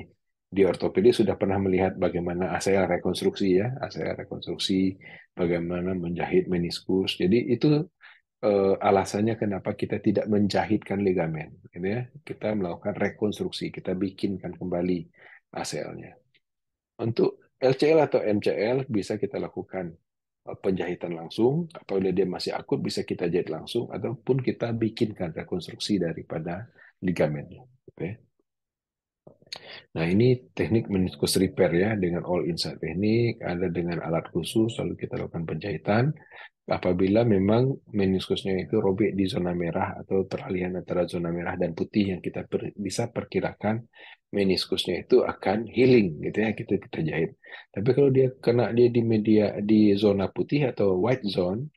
ortopedi sudah pernah melihat bagaimana ACL rekonstruksi ya, ACL rekonstruksi, bagaimana menjahit meniskus. Jadi itu alasannya kenapa kita tidak menjahitkan ligamen, gitu ya. Kita melakukan rekonstruksi, kita bikinkan kembali ACL-nya. Untuk LCL atau MCL bisa kita lakukan penjahitan langsung, apabila dia masih akut bisa kita jahit langsung, ataupun kita bikinkan rekonstruksi daripada ligamennya. Oke. Nah, ini teknik meniskus repair ya, dengan all inside teknik, ada dengan alat khusus, lalu kita lakukan penjahitan. Apabila memang meniskusnya itu robek di zona merah atau peralihan antara zona merah dan putih yang kita bisa perkirakan meniskusnya itu akan healing gitu ya, kita jahit. Tapi kalau dia kena dia di media di zona putih atau white zone,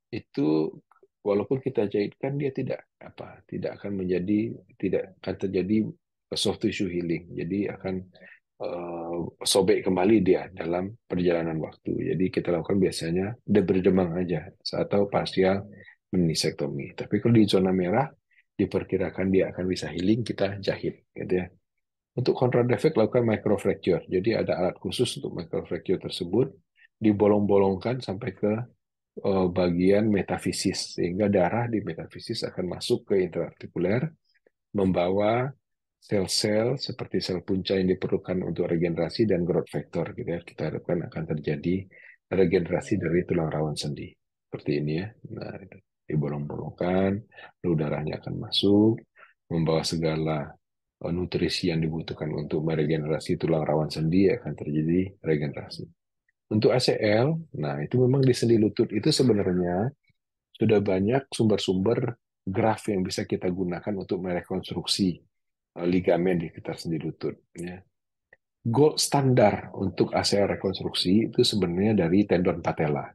itu walaupun kita jahitkan dia tidak akan tidak akan terjadi soft tissue healing. Jadi akan sobek kembali dia dalam perjalanan waktu. Jadi kita lakukan biasanya berdemang aja atau partial menisektomi. Tapi kalau di zona merah diperkirakan dia akan bisa healing, kita jahit gitu ya. Untuk control defect lakukan microfracture. Jadi ada alat khusus untuk microfracture tersebut, dibolong-bolongkan sampai ke bagian metafisis sehingga darah di metafisis akan masuk ke intraartikuler membawa sel-sel seperti sel punca yang diperlukan untuk regenerasi dan growth factor gitu ya. Kita harapkan akan terjadi regenerasi dari tulang rawan sendi. Seperti ini ya. Nah, itu dibolong-bolongkan, lalu darahnya akan masuk membawa segala nutrisi yang dibutuhkan untuk meregenerasi tulang rawan sendi akan terjadi regenerasi. Untuk ACL, nah itu memang di sendi lutut itu sebenarnya sudah banyak sumber-sumber graf yang bisa kita gunakan untuk merekonstruksi ligamen di sekitar sendi lutut. Ya. Gold standar untuk ACL rekonstruksi itu sebenarnya dari tendon patella.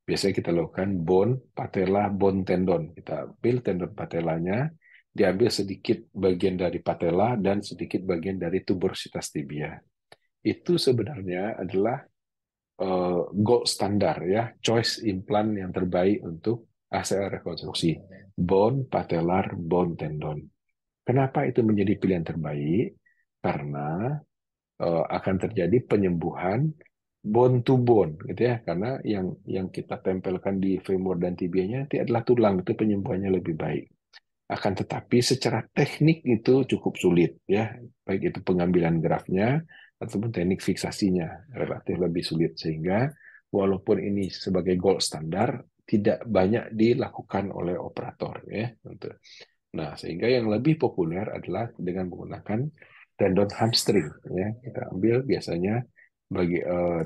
Biasanya kita lakukan bone patella bone tendon. Kita ambil tendon patellanya, diambil sedikit bagian dari patella dan sedikit bagian dari tuberositas tibia. Itu sebenarnya adalah gold standar ya, choice implant yang terbaik untuk ACL rekonstruksi, bone patellar bone tendon. Kenapa itu menjadi pilihan terbaik? Karena akan terjadi penyembuhan bone to bone gitu ya, karena yang kita tempelkan di femur dan tibianya itu adalah tulang, itu penyembuhannya lebih baik. Akan tetapi secara teknik itu cukup sulit ya, baik itu pengambilan grafnya ataupun teknik fiksasinya relatif lebih sulit, sehingga walaupun ini sebagai gold standar tidak banyak dilakukan oleh operator ya. Nah, sehingga yang lebih populer adalah dengan menggunakan tendon hamstring ya. Kita ambil biasanya bagi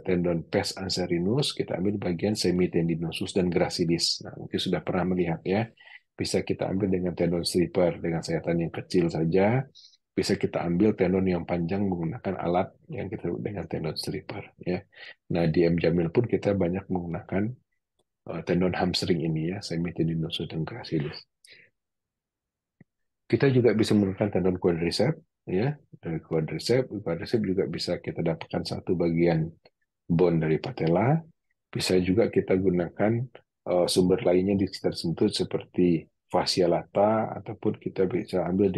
tendon pes anserinus, kita ambil bagian semitendinosus dan gracilis. Nah, mungkin sudah pernah melihat ya. Bisa kita ambil dengan tendon stripper dengan sayatan yang kecil saja. Bisa kita ambil tendon yang panjang menggunakan alat yang kita sebut dengan tendon stripper ya. Nah, di M Jamil pun kita banyak menggunakan tendon hamstring ini ya, semitendinosus dan gracilis. Kita juga bisa menggunakan tendon quadricep, ya. Dari quadricep juga bisa kita dapatkan satu bagian bone dari patella. Bisa juga kita gunakan sumber lainnya di sekitar sentuh seperti fascia lata, ataupun kita bisa ambil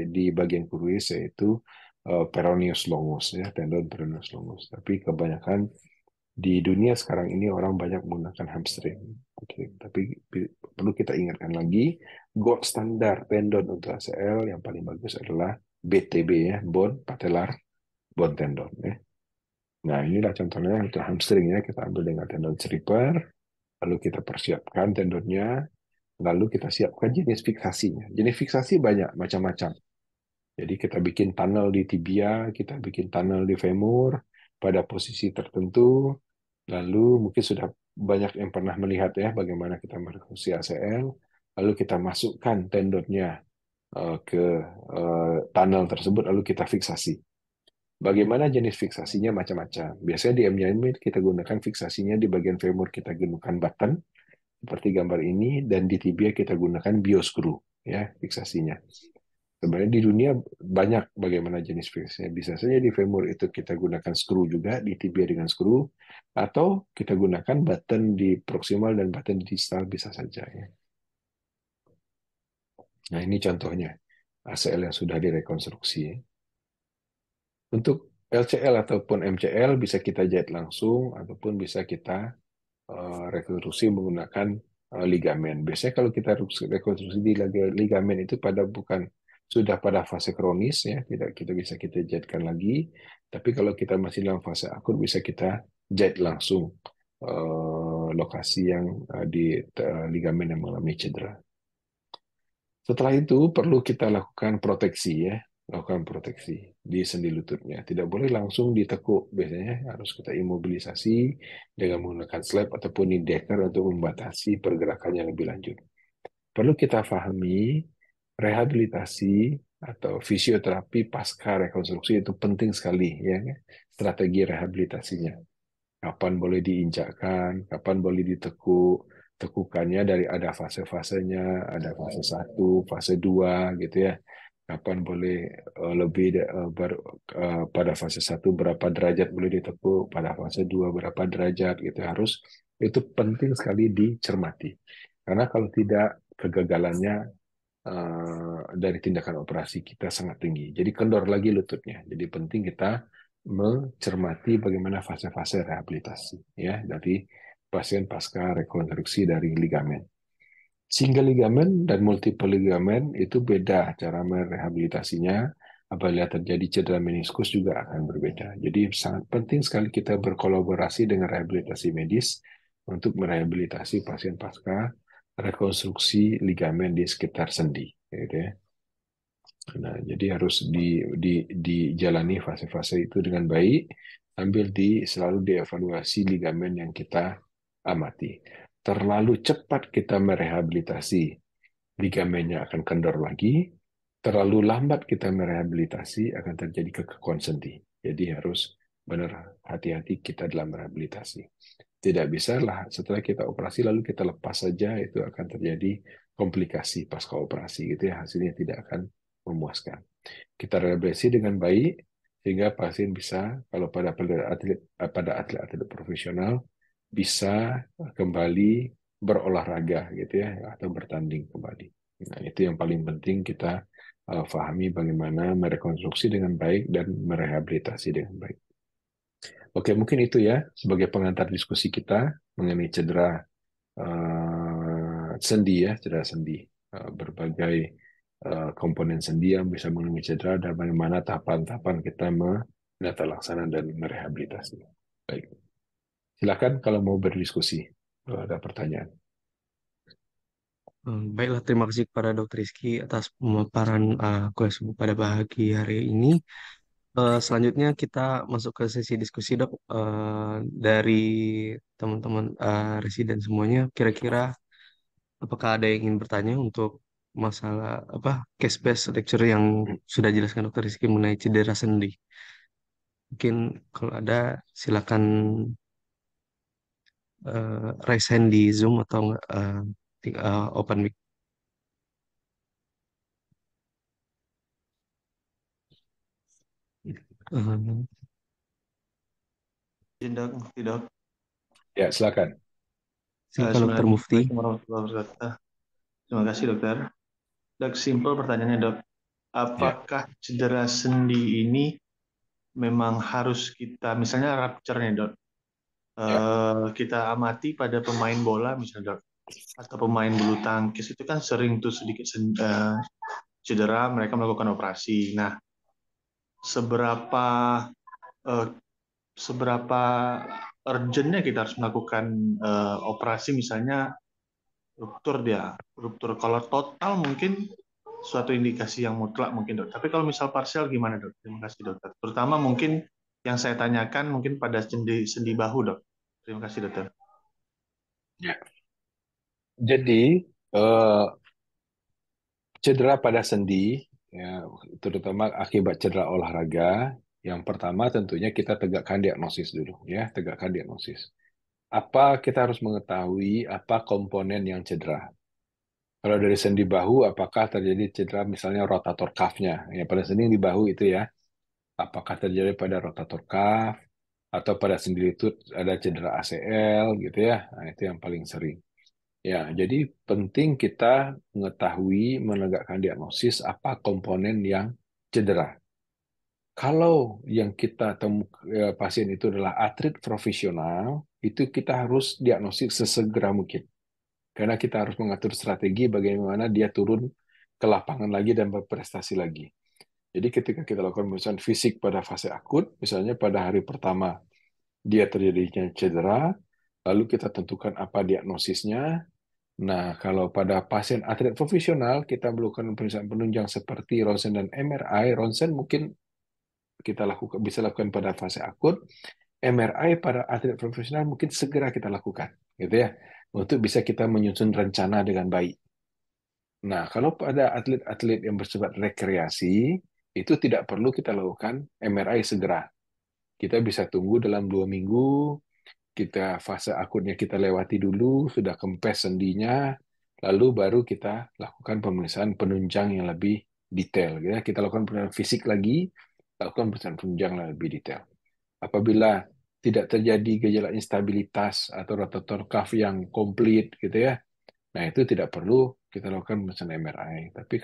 di bagian kruis yaitu peroneus longus, ya, tendon peroneus longus. Tapi kebanyakan di dunia sekarang ini orang banyak menggunakan hamstring. Oke, tapi perlu kita ingatkan lagi, gold standar tendon untuk ACL yang paling bagus adalah BTB ya, bone patellar bone tendon ya. Nah, inilah contohnya untuk hamstring ya, kita ambil dengan tendon Schreiber, lalu kita persiapkan tendonnya, lalu kita siapkan jenis fiksasinya. Jenis fiksasi banyak macam-macam. Jadi kita bikin tunnel di tibia, kita bikin tunnel di femur pada posisi tertentu. Lalu mungkin sudah banyak yang pernah melihat ya bagaimana kita merekonstruksi ACL. Lalu kita masukkan tendonnya ke tunnel tersebut, lalu kita fiksasi. Bagaimana jenis fiksasinya macam-macam. Biasanya di M-Yamin kita gunakan fiksasinya di bagian femur kita gunakan button seperti gambar ini, dan di tibia kita gunakan bioscrew ya fiksasinya. Sebenarnya di dunia banyak bagaimana jenis fiksasinya. Bisa saja di femur itu kita gunakan screw juga, di tibia dengan screw, atau kita gunakan button di proximal dan button di distal bisa saja ya. Nah ini contohnya ACL yang sudah direkonstruksi. Untuk LCL ataupun MCL bisa kita jahit langsung ataupun bisa kita rekonstruksi menggunakan ligamen. Biasanya kalau kita rekonstruksi di ligamen itu sudah pada fase kronis ya, tidak kita jahitkan lagi. Tapi kalau kita masih dalam fase akut bisa kita jahit langsung lokasi yang di ligamen yang mengalami cedera. Setelah itu perlu kita lakukan proteksi ya, lakukan proteksi di sendi lututnya. Tidak boleh langsung ditekuk, biasanya harus kita imobilisasi dengan menggunakan slab ataupun indeker untuk membatasi pergerakannya lebih lanjut. Perlu kita pahami rehabilitasi atau fisioterapi pasca rekonstruksi itu penting sekali ya, strategi rehabilitasinya. Kapan boleh diinjakkan, kapan boleh ditekuk, tekukannya dari ada fase-fasenya, ada fase satu, fase 2 gitu ya. Kapan boleh pada fase satu berapa derajat boleh ditekuk, pada fase 2 berapa derajat gitu harus itu penting sekali dicermati. Karena kalau tidak kegagalannya dari tindakan operasi kita sangat tinggi. Jadi kendor lagi lututnya. Jadi penting kita mencermati bagaimana fase-fase rehabilitasi ya dari pasien pasca rekonstruksi dari ligamen. Single ligamen dan multiple ligamen itu beda cara merehabilitasinya. Apabila terjadi cedera meniskus juga akan berbeda. Jadi sangat penting sekali kita berkolaborasi dengan rehabilitasi medis untuk merehabilitasi pasien pasca rekonstruksi ligamen di sekitar sendi. Gitu ya. Nah, jadi harus dijalani fase-fase itu dengan baik sambil selalu dievaluasi ligamen yang kita amati. Terlalu cepat kita merehabilitasi, ligamennya akan kendor lagi. Terlalu lambat kita merehabilitasi, akan terjadi kekekuan sendi. Jadi harus benar hati-hati kita dalam rehabilitasi. Tidak bisa lah setelah kita operasi lalu kita lepas saja, itu akan terjadi komplikasi pasca operasi gitu ya, hasilnya tidak akan memuaskan. Kita rehabilitasi dengan baik sehingga pasien bisa kalau pada atlet-atlet profesional bisa kembali berolahraga gitu ya atau bertanding kembali. Nah, itu yang paling penting kita pahami bagaimana merekonstruksi dengan baik dan merehabilitasi dengan baik. Oke, mungkin itu ya sebagai pengantar diskusi kita mengenai cedera sendi ya, cedera sendi. Berbagai komponen sendi yang bisa mengalami cedera dan bagaimana tahapan-tahapan kita menata laksana dan merehabilitasi. Baik, silakan kalau mau berdiskusi, kalau ada pertanyaan. Baiklah, terima kasih kepada Dr. Rizky atas pemaparan kuliah pada pagi hari ini. Selanjutnya kita masuk ke sesi diskusi, Dok. Dari teman-teman residen semuanya, kira-kira apakah ada yang ingin bertanya untuk masalah apa case based lecture yang sudah jelaskan Dr. Rizky mengenai cedera sendi? Mungkin kalau ada silakan raise hand di Zoom atau enggak open mic. Eh, Izin dok, Mufti dok. Ya, silakan. Silakan Dr. Mufti. Assalamualaikum warahmatullahi wabarakatuh. Terima kasih dokter. Dok, simpel pertanyaannya dok. Ya, Apakah cedera sendi ini memang harus kita, misalnya rupture nih dok, ya. kita amati pada pemain bola misalnya dok, atau pemain bulu tangkis itu kan sering tuh sedikit cedera, mereka melakukan operasi. Nah, seberapa eh, seberapa urgentnya kita harus melakukan operasi, misalnya ruptur. Kalau total mungkin suatu indikasi yang mutlak mungkin dok. Tapi kalau misal parsial gimana dok? Terima kasih dokter. Terutama mungkin yang saya tanyakan mungkin pada sendi sendi bahu dok. Terima kasih dokter. Ya. Jadi cedera pada sendi, ya, terutama akibat cedera olahraga, yang pertama tentunya kita tegakkan diagnosis dulu, ya, tegakkan diagnosis. Apa kita harus mengetahui apa komponen yang cedera? Kalau dari sendi bahu, apakah terjadi cedera misalnya rotator cuff-nya? Ya, pada sendi di bahu itu ya, apakah terjadi pada rotator cuff atau pada sendi lutut ada cedera ACL gitu ya? Nah, itu yang paling sering. Ya, jadi penting kita mengetahui, menegakkan diagnosis apa komponen yang cedera. Kalau yang kita pasien itu adalah atlet profesional, itu kita harus diagnosis sesegera mungkin. Karena kita harus mengatur strategi bagaimana dia turun ke lapangan lagi dan berprestasi lagi. Jadi ketika kita lakukan pemeriksaan fisik pada fase akut, misalnya pada hari pertama dia terjadinya cedera, lalu kita tentukan apa diagnosisnya. Nah, kalau pada pasien atlet profesional, kita melakukan pemeriksaan penunjang seperti ronsen dan MRI. Ronsen mungkin kita lakukan bisa lakukan pada fase akut. MRI pada atlet profesional mungkin segera kita lakukan, gitu ya, untuk bisa kita menyusun rencana dengan baik. Nah, kalau pada atlet-atlet yang bersifat rekreasi, itu tidak perlu kita lakukan MRI segera. Kita bisa tunggu dalam 2 minggu, kita fase akutnya kita lewati dulu, sudah kempes sendinya, lalu baru kita lakukan pemeriksaan penunjang yang lebih detail. Ya. Kita lakukan pemeriksaan fisik lagi, lakukan pemeriksaan penunjang yang lebih detail. Apabila tidak terjadi gejala instabilitas atau rotator cuff yang komplit, gitu ya, nah, itu tidak perlu kita lakukan pemeriksaan MRI. Tapi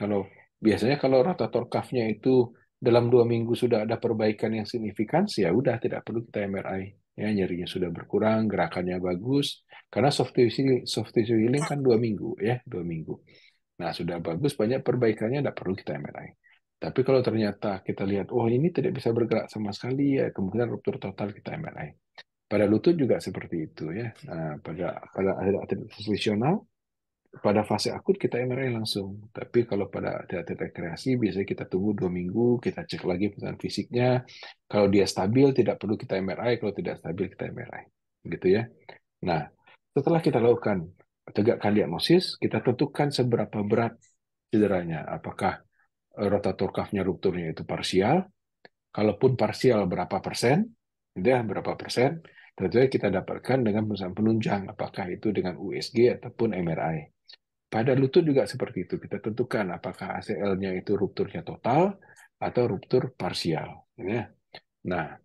biasanya kalau rotator cuff-nya itu dalam 2 minggu sudah ada perbaikan yang signifikan, ya udah tidak perlu kita MRI. Ya, nyerinya sudah berkurang, gerakannya bagus. Karena soft tissue healing kan 2 minggu, ya, 2 minggu. Nah, sudah bagus, banyak perbaikannya, tidak perlu kita MRI. Tapi kalau ternyata kita lihat, oh ini tidak bisa bergerak sama sekali, ya kemungkinan ruptur total kita MRI. Pada lutut juga seperti itu ya. Nah, pada atlet profesional pada fase akut kita MRI langsung. Tapi kalau pada atlet rekreasi biasanya kita tunggu 2 minggu, kita cek lagi pesan fisiknya. Kalau dia stabil tidak perlu kita MRI, kalau tidak stabil kita MRI. Gitu ya. Nah, setelah kita lakukan tegakkan diagnosis, kita tentukan seberapa berat cederanya. Apakah rotator cuff-nya rupturnya itu parsial? Kalaupun parsial berapa persen? Ya, berapa persen? Tentunya kita dapatkan dengan perusahaan penunjang, apakah itu dengan USG ataupun MRI. Pada lutut juga seperti itu. Kita tentukan apakah ACL-nya itu rupturnya total atau ruptur parsial. Ya. Nah,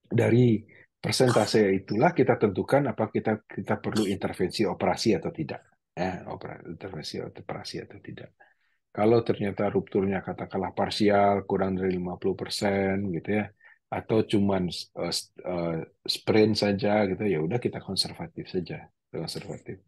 dari persentase itulah kita tentukan apa kita perlu intervensi operasi atau tidak. Intervensi operasi atau tidak. Kalau ternyata rupturnya katakanlah parsial, kurang dari 50% gitu ya, atau cuman sprain saja gitu, ya udah kita konservatif saja, konservatif.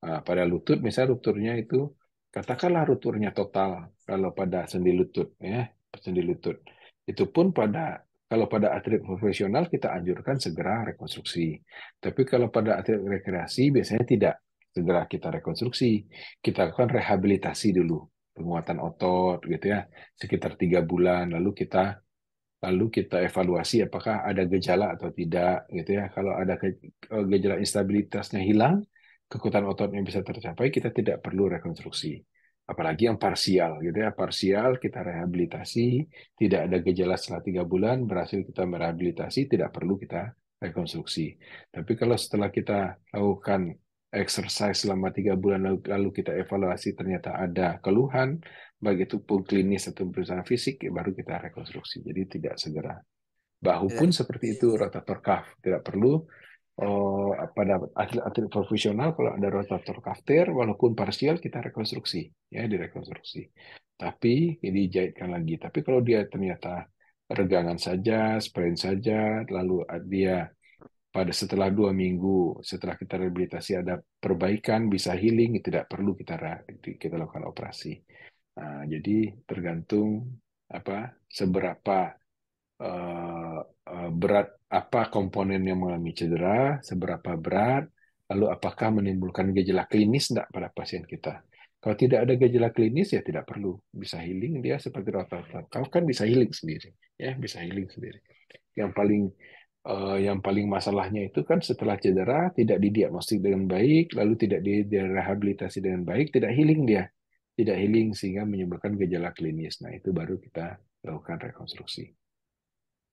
Nah, pada lutut misalnya rupturnya itu katakanlah rupturnya total kalau pada sendi lutut ya, sendi lutut. Itu pun kalau pada atlet profesional kita anjurkan segera rekonstruksi. Tapi kalau pada atlet rekreasi biasanya tidak segera kita rekonstruksi. Kita lakukan rehabilitasi dulu, penguatan otot gitu ya, sekitar 3 bulan. Lalu kita evaluasi apakah ada gejala atau tidak gitu ya. Kalau ada gejala instabilitasnya hilang, kekuatan ototnya bisa tercapai, kita tidak perlu rekonstruksi. Apalagi yang parsial gitu ya. Parsial kita rehabilitasi, tidak ada gejala setelah 3 bulan, berhasil kita merehabilitasi, tidak perlu kita rekonstruksi. Tapi kalau setelah kita lakukan exercise selama 3 bulan lalu kita evaluasi ternyata ada keluhan, baik itu pun klinis atau pemeriksaan fisik, ya baru kita rekonstruksi. Jadi tidak segera. Bahu Ya, pun seperti itu, rotator cuff. Tidak perlu pada atlet-atlet profesional kalau ada rotator cuff tear, walaupun parsial kita rekonstruksi, ya direkonstruksi. Tapi ini dijahitkan lagi. Tapi kalau dia ternyata regangan saja, sprain saja, lalu dia setelah 2 minggu setelah kita rehabilitasi ada perbaikan, bisa healing, tidak perlu kita lakukan operasi. Nah, jadi tergantung seberapa berat apa komponen yang mengalami cedera, seberapa berat, lalu apakah menimbulkan gejala klinis enggak pada pasien kita. Kalau tidak ada gejala klinis ya tidak perlu, bisa healing dia seperti rata-rata. Kau kan bisa healing sendiri, ya bisa healing sendiri. Yang paling masalahnya itu kan setelah cedera tidak didiagnostik dengan baik, lalu tidak direhabilitasi dengan baik, tidak healing dia, tidak healing sehingga menyebabkan gejala klinis. Nah itu baru kita lakukan rekonstruksi.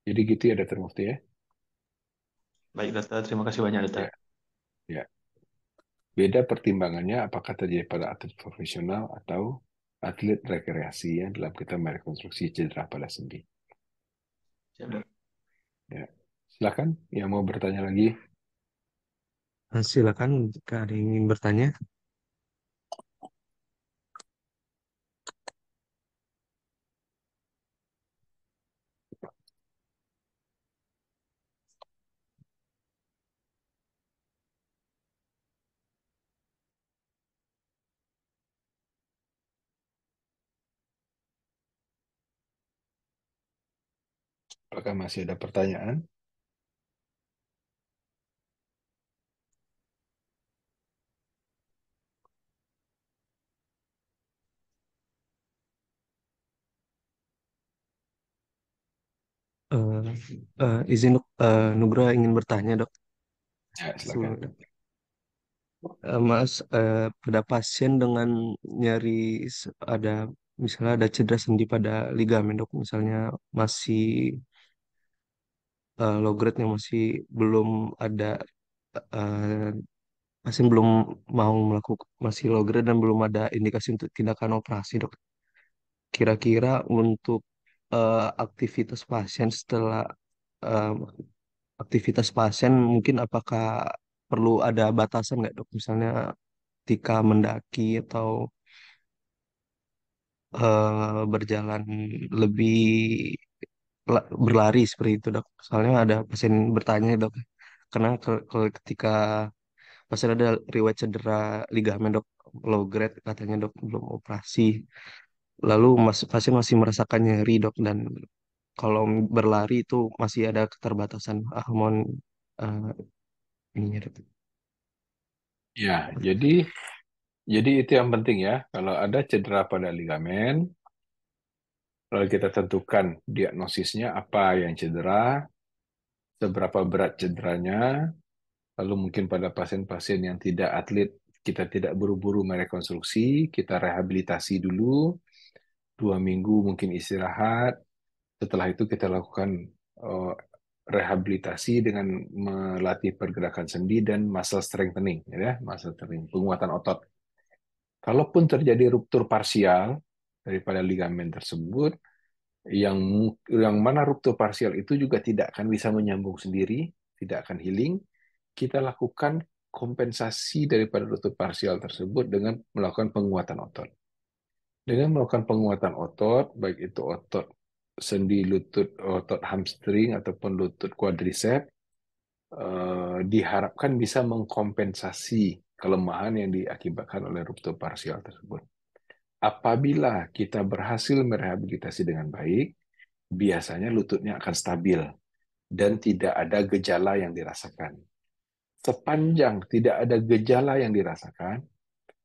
Jadi gitu ya Dokter Mufti ya. Baik dokter, terima kasih banyak dokter. Ya, ya. Beda pertimbangannya apakah terjadi pada atlet profesional atau atlet rekreasi ya dalam kita merekonstruksi cedera pada sendi. Siap, dok. Ya. Silakan yang mau bertanya lagi. Silakan jika ada yang ingin bertanya. Apakah masih ada pertanyaan? Eh, izin dok, Nugroho ingin bertanya dok. Ya, silakan. Sebelumnya. Mas, pada pasien dengan nyeri ada misalnya ada cedera sendi pada ligamen dok, misalnya masih low grade yang masih belum ada eh, pasien belum mau melakukan masih low grade dan belum ada indikasi untuk tindakan operasi dok. Kira-kira untuk aktivitas pasien setelah eh, aktivitas pasien mungkin apakah perlu ada batasan nggak dok? Misalnya ketika mendaki atau berjalan lebih berlari seperti itu dok. Soalnya ada pasien bertanya dok, karena kalau ketika pasien ada riwayat cedera ligamen dok, low grade katanya dok belum operasi. Lalu pasien masih merasakan nyeri dok dan kalau berlari itu masih ada keterbatasan hormon eh, ininya dok. Ya, jadi itu yang penting ya. Kalau ada cedera pada ligamen, lalu kita tentukan diagnosisnya apa yang cedera, seberapa berat cederanya, lalu mungkin pada pasien-pasien yang tidak atlet, kita tidak buru-buru merekonstruksi, kita rehabilitasi dulu, 2 minggu mungkin istirahat, setelah itu kita lakukan eh, rehabilitasi dengan melatih pergerakan sendi dan muscle strengthening, ya, muscle strengthening, penguatan otot. Kalaupun terjadi ruptur parsial daripada ligamen tersebut, yang yang mana ruptur parsial itu juga tidak akan bisa menyambung sendiri, tidak akan healing, kita lakukan kompensasi daripada ruptur parsial tersebut dengan melakukan penguatan otot. Dengan melakukan penguatan otot, baik itu otot sendi lutut, otot hamstring ataupun lutut quadriceps, diharapkan bisa mengkompensasi kelemahan yang diakibatkan oleh ruptur parsial tersebut. Apabila kita berhasil merehabilitasi dengan baik, biasanya lututnya akan stabil dan tidak ada gejala yang dirasakan. Sepanjang tidak ada gejala yang dirasakan,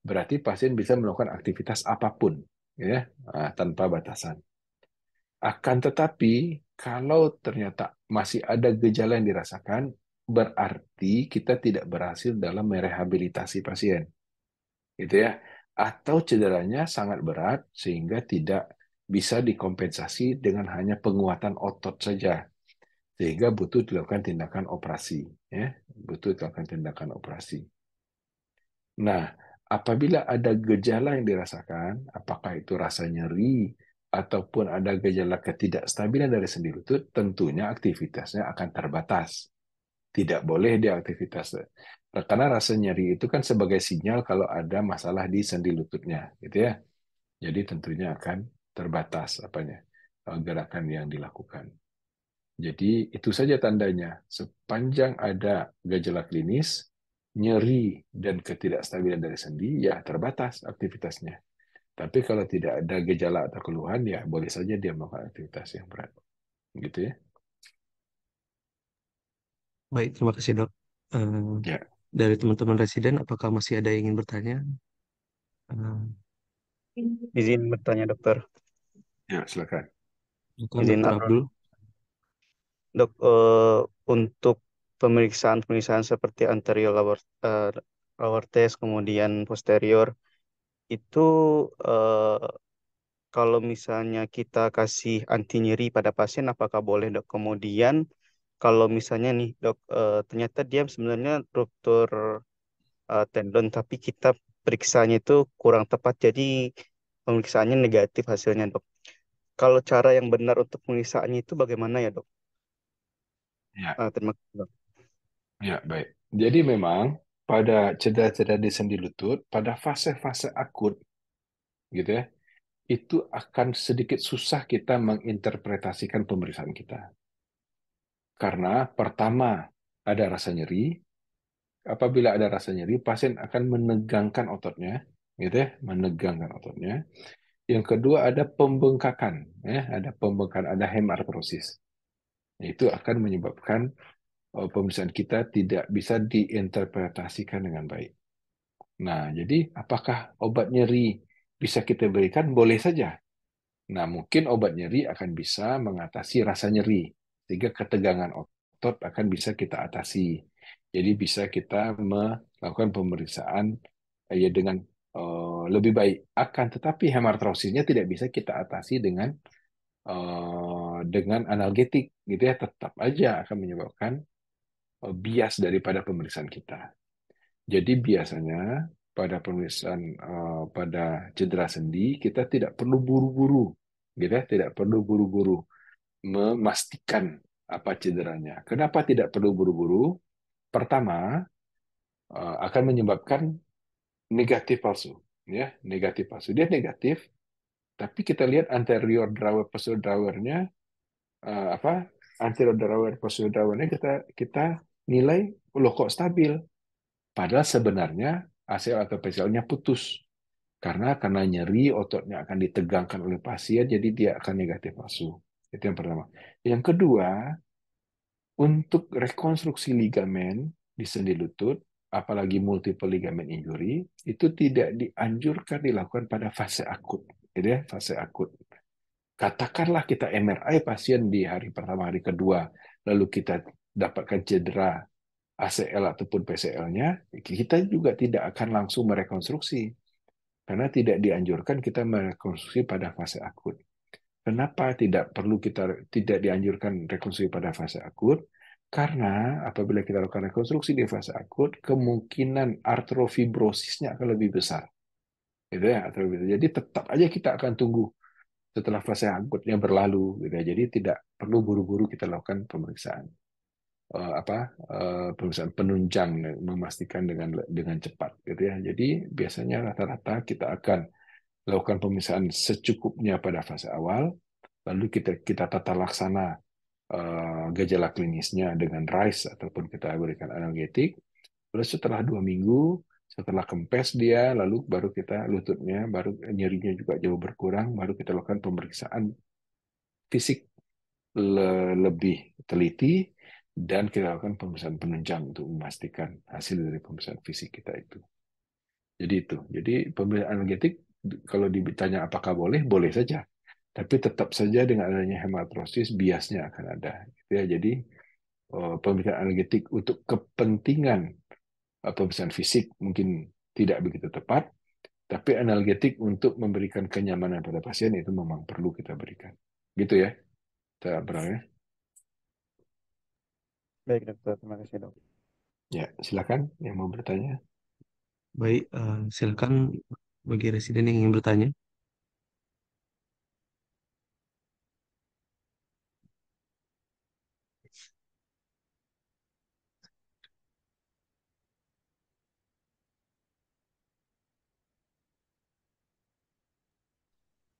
berarti pasien bisa melakukan aktivitas apapun, ya, tanpa batasan. Akan tetapi, kalau ternyata masih ada gejala yang dirasakan, berarti kita tidak berhasil dalam merehabilitasi pasien, gitu ya. Atau cederanya sangat berat sehingga tidak bisa dikompensasi dengan hanya penguatan otot saja, sehingga butuh dilakukan tindakan operasi, ya, butuh dilakukan tindakan operasi. Nah, apabila ada gejala yang dirasakan, apakah itu rasa nyeri ataupun ada gejala ketidakstabilan dari sendi lutut, tentunya aktivitasnya akan terbatas. Tidak boleh dia aktivitas. Karena rasa nyeri itu kan sebagai sinyal kalau ada masalah di sendi lututnya, gitu ya. Jadi tentunya akan terbatas apanya gerakan yang dilakukan. Jadi itu saja tandanya. Sepanjang ada gejala klinis, nyeri dan ketidakstabilan dari sendi, ya terbatas aktivitasnya. Tapi kalau tidak ada gejala atau keluhan, ya boleh saja dia melakukan aktivitas yang berat. Gitu ya. Baik, terima kasih dok. Eh, Ya, dari teman-teman residen, apakah masih ada yang ingin bertanya? Izin bertanya dokter. ya silakan. Silakan Izin Dokter upload. Abdul. Dok, untuk pemeriksaan seperti anterior lower test, kemudian posterior, itu eh, kalau misalnya kita kasih anti nyeri pada pasien, apakah boleh dok? Kemudian kalau misalnya nih dok, ternyata dia sebenarnya ruptur tendon, tapi kita periksanya itu kurang tepat, jadi pemeriksaannya negatif hasilnya dok. Kalau cara yang benar untuk pemeriksaannya itu bagaimana ya dok? Ya, Terima kasih dok. ya baik. Jadi memang pada cedera-cedera di sendi lutut, pada fase-fase akut, gitu ya, itu akan sedikit susah kita menginterpretasikan pemeriksaan kita. Karena pertama ada rasa nyeri, apabila ada rasa nyeri, pasien akan menegangkan ototnya, gitu ya, menegangkan ototnya. Yang kedua ada pembengkakan, ya, ada pembengkakan, ada hemartrosis. Itu akan menyebabkan pemeriksaan kita tidak bisa diinterpretasikan dengan baik. Nah, jadi apakah obat nyeri bisa kita berikan? Boleh saja. Nah, mungkin obat nyeri akan bisa mengatasi rasa nyeri, sehingga ketegangan otot akan bisa kita atasi. Jadi bisa kita melakukan pemeriksaan ya dengan lebih baik. Akan tetapi hemartrosisnya tidak bisa kita atasi dengan analgetik, gitu ya. Tetap aja akan menyebabkan bias daripada pemeriksaan kita. Jadi biasanya pada pemeriksaan pada cedera sendi kita tidak perlu buru-buru, gitu ya, tidak perlu buru-buru memastikan apa cederanya. Kenapa tidak perlu buru-buru? Pertama, akan menyebabkan negatif palsu, ya, negatif palsu. Dia negatif, tapi kita lihat anterior drawer posterior drawernya apa? Anterior drawer posterior drawernya kita nilai loh kok stabil. Padahal sebenarnya ACL atau PCL-nya putus. Karena nyeri ototnya akan ditegangkan oleh pasien, jadi dia akan negatif palsu. Itu yang pertama. Yang kedua, untuk rekonstruksi ligamen di sendi lutut, apalagi multiple ligament injury, itu tidak dianjurkan dilakukan pada fase akut. Gitu ya, fase akut. Katakanlah kita MRI pasien di hari pertama, hari kedua, lalu kita dapatkan cedera ACL ataupun PCL-nya, kita juga tidak akan langsung merekonstruksi. Karena tidak dianjurkan kita merekonstruksi pada fase akut. Kenapa tidak dianjurkan rekonstruksi pada fase akut? Karena apabila kita lakukan rekonstruksi di fase akut, kemungkinan artrofibrosisnya akan lebih besar. Gitu ya, jadi tetap aja kita akan tunggu setelah fase akutnya berlalu. Gitu ya. Jadi tidak perlu buru-buru kita lakukan pemeriksaan pemeriksaan penunjang, memastikan dengan cepat. Gitu ya. Jadi biasanya rata-rata kita akan lakukan pemeriksaan secukupnya pada fase awal, lalu kita tata laksana gejala klinisnya dengan RICE ataupun kita berikan analgetik. Lalu setelah 2 minggu, setelah kempes dia, lalu baru kita lututnya, baru nyerinya juga jauh berkurang, baru kita lakukan pemeriksaan fisik lebih teliti dan kita lakukan pemeriksaan penunjang untuk memastikan hasil dari pemeriksaan fisik kita itu. Jadi itu. Jadi pemeriksaan analgetik kalau ditanya apakah boleh, boleh saja. Tapi tetap saja dengan adanya hematrosis biasnya akan ada. Gitu ya. Jadi pemeriksaan analgetik untuk kepentingan pemeriksaan fisik mungkin tidak begitu tepat, tapi analgetik untuk memberikan kenyamanan pada pasien itu memang perlu kita berikan. Gitu ya. Saya berangkat. Baik dokter, terima kasih dok. Ya, silakan yang mau bertanya. Baik, silakan bagi residen yang ingin bertanya.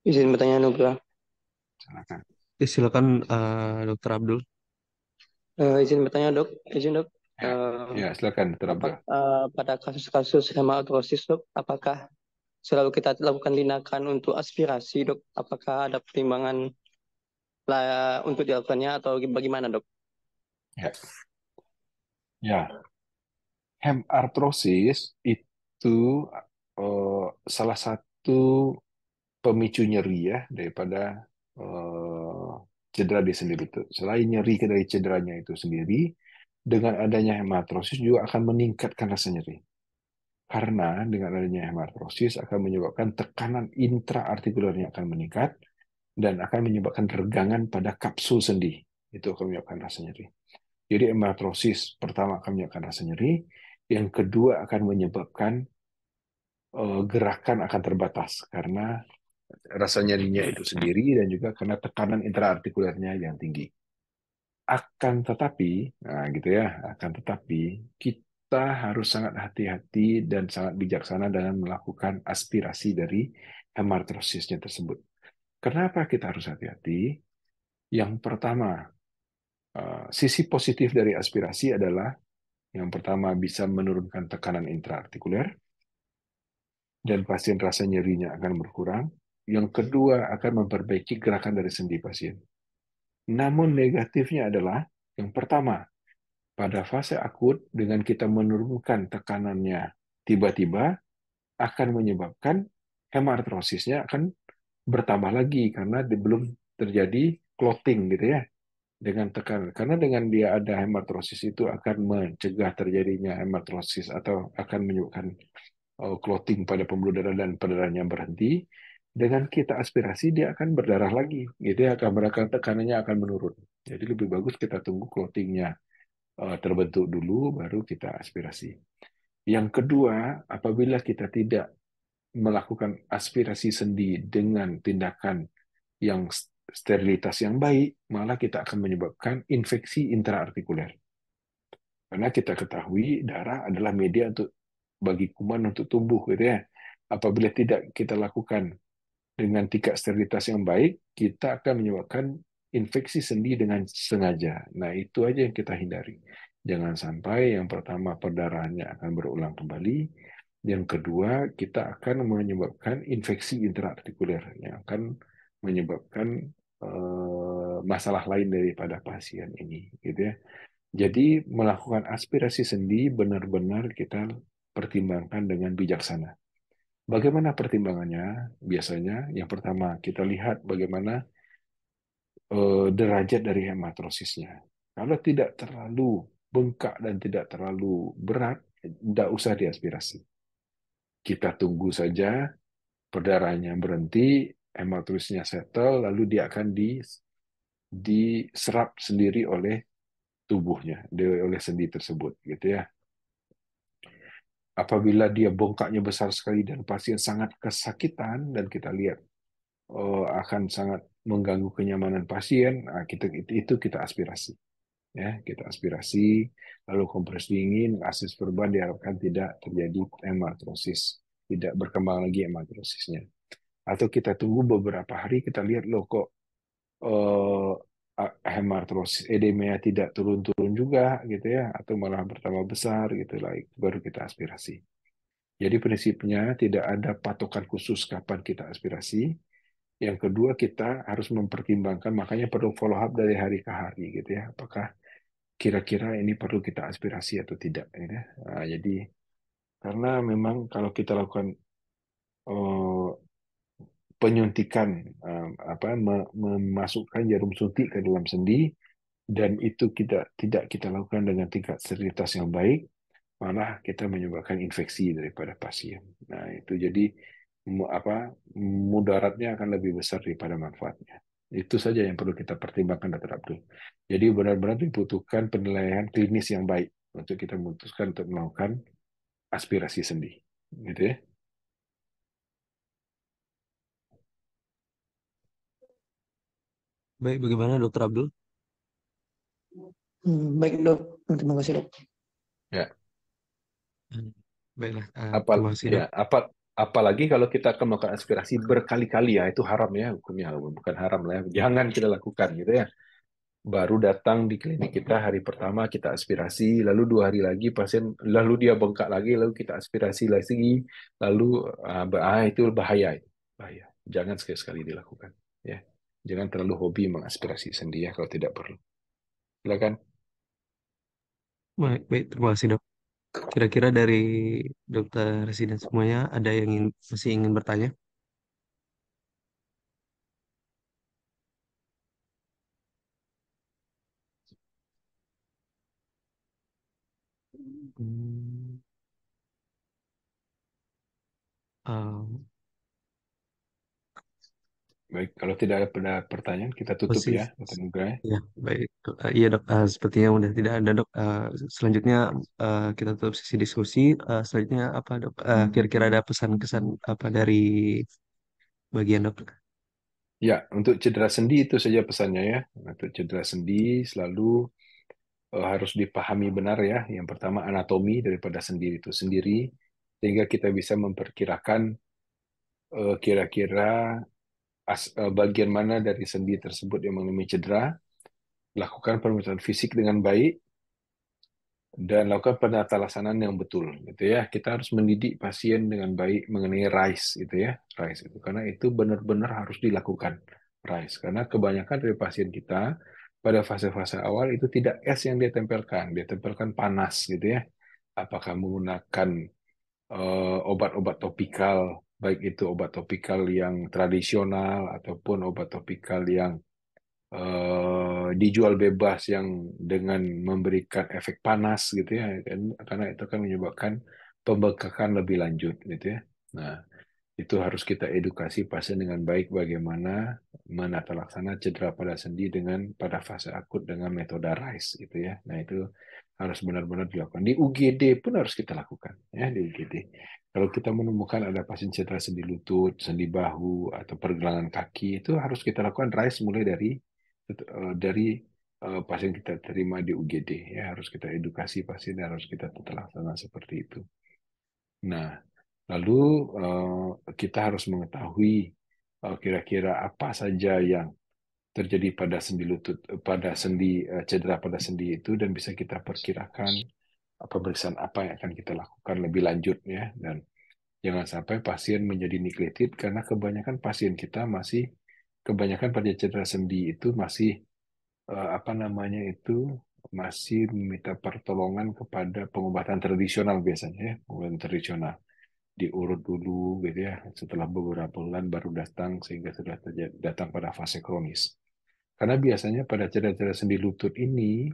Izin bertanya Nugra. Silakan. Silakan Dokter Abdul. Izin bertanya dok, izin dok. Ya, ya silakan, Dr. Abdul. Pada kasus-kasus hematrosis dok, apakah selalu kita lakukan tindakan untuk aspirasi dok? Apakah ada pertimbangan untuk dilakukannya atau bagaimana dok? Ya. Ya, hemartrosis itu salah satu pemicu nyeri ya daripada eh, cedera di sendi lutut. Selain nyeri dari cederanya itu sendiri, dengan adanya hemartrosis juga akan meningkatkan rasa nyeri. Karena dengan adanya hemartrosis akan menyebabkan tekanan intraartikulernya akan meningkat dan akan menyebabkan regangan pada kapsul sendi. Itu akan menyebabkan rasa nyeri. Jadi hemartrosis pertama akan menyebabkan rasa nyeri, yang kedua akan menyebabkan gerakan akan terbatas karena rasa nyerinya itu sendiri dan juga karena tekanan intraartikulernya yang tinggi. Akan tetapi, nah gitu ya, akan tetapi kita harus sangat hati-hati dan sangat bijaksana dengan melakukan aspirasi dari hemartrosisnya tersebut. Kenapa kita harus hati-hati? Yang pertama, sisi positif dari aspirasi adalah yang pertama bisa menurunkan tekanan intraartikuler dan pasien rasa nyerinya akan berkurang. Yang kedua akan memperbaiki gerakan dari sendi pasien. Namun negatifnya adalah yang pertama, pada fase akut dengan kita menurunkan tekanannya tiba-tiba akan menyebabkan hemartrosisnya akan bertambah lagi karena belum terjadi clotting gitu ya dengan tekanan. Karena dengan dia ada hemartrosis itu akan mencegah terjadinya hemartrosis atau akan menyebabkan clotting pada pembuluh darah dan perdarahannya berhenti. Dengan kita aspirasi dia akan berdarah lagi, gitu ya, akan tekanannya akan menurun. Jadi lebih bagus kita tunggu clottingnya terbentuk dulu, baru kita aspirasi. Yang kedua, apabila kita tidak melakukan aspirasi sendi dengan tindakan yang sterilitas yang baik, malah kita akan menyebabkan infeksi intraartikuler. Karena kita ketahui darah adalah media untuk bagi kuman untuk tumbuh, gitu ya. Apabila tidak kita lakukan dengan tingkat sterilitas yang baik, kita akan menyebabkan infeksi sendi dengan sengaja. Nah, itu aja yang kita hindari. Jangan sampai yang pertama perdarahannya akan berulang kembali, yang kedua kita akan menyebabkan infeksi intraartikuler yang akan menyebabkan masalah lain daripada pasien ini, gitu ya. Jadi melakukan aspirasi sendi benar-benar kita pertimbangkan dengan bijaksana. Bagaimana pertimbangannya? Biasanya yang pertama kita lihat bagaimana derajat dari hematrosisnya. Kalau tidak terlalu bengkak dan tidak terlalu berat, tidak usah diaspirasi. Kita tunggu saja perdarahannya berhenti, hematrosisnya settle, lalu dia akan diserap sendiri oleh tubuhnya, oleh sendi tersebut, gitu ya. Apabila dia bongkaknya besar sekali dan pasien sangat kesakitan dan kita lihat akan sangat mengganggu kenyamanan pasien, nah, itu kita aspirasi, ya kita aspirasi, lalu kompres dingin, akses perban diharapkan tidak terjadi hematrosis, tidak berkembang lagi hematrosisnya. Atau kita tunggu beberapa hari, kita lihat loh kok eh, hemartrosis edema tidak turun-turun juga gitu ya, atau malah bertambah besar gitu lah, baru kita aspirasi. Jadi prinsipnya tidak ada patokan khusus kapan kita aspirasi. Yang kedua kita harus mempertimbangkan, makanya perlu follow up dari hari ke hari gitu ya. Apakah kira-kira ini perlu kita aspirasi atau tidak gitu ya. Nah, jadi karena memang kalau kita lakukan eh, penyuntikan memasukkan jarum suntik ke dalam sendi dan itu tidak kita lakukan dengan tingkat sterilitas yang baik, malah kita menyebabkan infeksi daripada pasien. Nah, itu jadi mudaratnya akan lebih besar daripada manfaatnya. Itu saja yang perlu kita pertimbangkan, Dr. Abdul. Jadi benar-benar dibutuhkan penilaian klinis yang baik untuk kita memutuskan untuk melakukan aspirasi sendi. Gitu ya. Baik, bagaimana Dokter Abdul? Baik dok, terima kasih dok. Ya. Baiklah, Apa terima kasih ya, Dok. apalagi kalau kita akan melakukan aspirasi berkali-kali ya, itu haram ya hukumnya, bukan haram lah ya. Jangan kita lakukan gitu ya. Baru datang di klinik kita hari pertama kita aspirasi, lalu 2 hari lagi pasien, lalu dia bengkak lagi, lalu kita aspirasi lagi, lalu itu bahaya, itu bahaya. Jangan sekali-sekali dilakukan, ya. Jangan terlalu hobi mengaspirasi sendi ya kalau tidak perlu. Silakan. Baik, baik, terima kasih dok. Kira-kira dari dokter residen semuanya ada yang masih ingin bertanya? Hmm, um, Baik, kalau tidak ada pertanyaan, kita tutup posisi ya, Dr. Nugra. ya baik dok. Iya dok. Sepertinya udah tidak ada dok. Selanjutnya kita tutup sesi diskusi. Selanjutnya apa dok? Kira-kira ada pesan-kesan apa dari bagian dok? Ya, untuk cedera sendi itu saja pesannya ya. Untuk cedera sendi selalu harus dipahami benar ya. Yang pertama anatomi daripada sendi itu sendiri, sehingga kita bisa memperkirakan kira-kira bagian mana dari sendi tersebut yang mengalami cedera, lakukan pemeriksaan fisik dengan baik, dan lakukan penata laksanaan yang betul gitu ya. Kita harus mendidik pasien dengan baik mengenai RICE itu ya. RICE itu karena itu benar-benar harus dilakukan RICE karena kebanyakan dari pasien kita pada fase-fase awal itu tidak es yang dia tempelkan panas gitu ya. Apakah menggunakan obat-obat topikal, baik itu obat topikal yang tradisional ataupun obat topikal yang dijual bebas yang dengan memberikan efek panas gitu ya kan karena itu akan menyebabkan pembengkakan lebih lanjut gitu ya. Nah, itu harus kita edukasi pasien dengan baik bagaimana menata laksana cedera pada sendi dengan pada fase akut dengan metode RICE gitu ya. Nah, itu harus benar-benar dilakukan. Di UGD pun harus kita lakukan ya di UGD. Kalau kita menemukan ada pasien cedera sendi lutut, sendi bahu atau pergelangan kaki itu harus kita lakukan RICE mulai dari pasien kita terima di UGD ya harus kita edukasi pasien dan harus kita tata laksana seperti itu. Nah, lalu kita harus mengetahui kira-kira apa saja yang terjadi pada sendi lutut, pada sendi cedera pada sendi itu dan bisa kita perkirakan pemeriksaan apa yang akan kita lakukan lebih lanjut ya dan jangan sampai pasien menjadi neglected karena kebanyakan pasien kita masih kebanyakan pada cedera sendi itu masih apa namanya itu masih meminta pertolongan kepada pengobatan tradisional biasanya ya pengobatan tradisional diurut dulu gitu ya setelah beberapa bulan baru datang sehingga sudah datang pada fase kronis karena biasanya pada cedera-cedera sendi lutut ini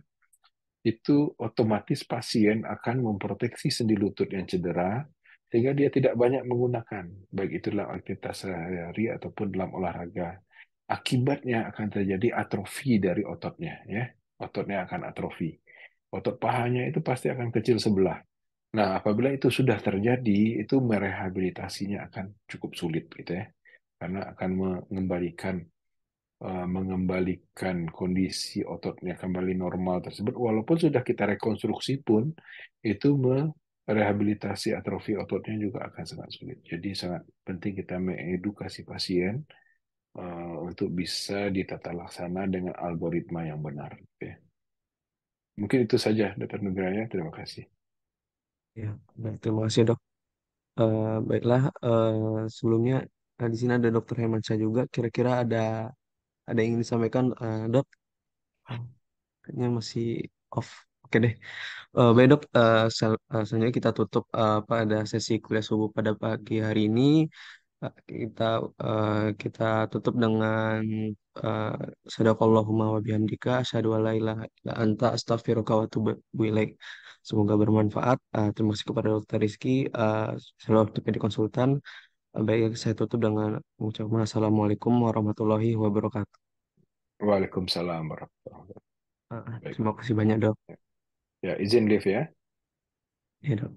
itu otomatis pasien akan memproteksi sendi lutut yang cedera sehingga dia tidak banyak menggunakan baik itu dalam aktivitas sehari-hari ataupun dalam olahraga akibatnya akan terjadi atrofi dari ototnya ya ototnya akan atrofi otot pahanya itu pasti akan kecil sebelah. Nah, apabila itu sudah terjadi, itu merehabilitasinya akan cukup sulit gitu ya. Karena akan mengembalikan kondisi ototnya kembali normal tersebut walaupun sudah kita rekonstruksi pun itu merehabilitasi atrofi ototnya juga akan sangat sulit. Jadi sangat penting kita mengedukasi pasien untuk bisa ditata laksana dengan algoritma yang benar. Gitu ya. Mungkin itu saja, Dr. Nugraya. Terima kasih. Ya, baik, terima kasih dok. Baiklah, sebelumnya di sini ada dokter Hemansyah juga. Kira-kira ada yang ingin disampaikan dok? Kayaknya masih off. Oke deh. Baik dok, selanjutnya kita tutup pada sesi kuliah subuh pada pagi hari ini. Kita kita tutup dengan uh, sadaqallahumma wa bihamdika asyhadu an la ilaha illa anta astaghfiruka wa atubu ilaik. Semoga bermanfaat. Terima kasih kepada Dokter Rizky selalu ortopedi konsultan. Baik, saya tutup dengan mengucapkan assalamualaikum warahmatullahi wabarakatuh. Waalaikumsalam warahmatullahi wabarakatuh. Baik. Terima kasih banyak dok. Ya, izin live ya. Ya dok.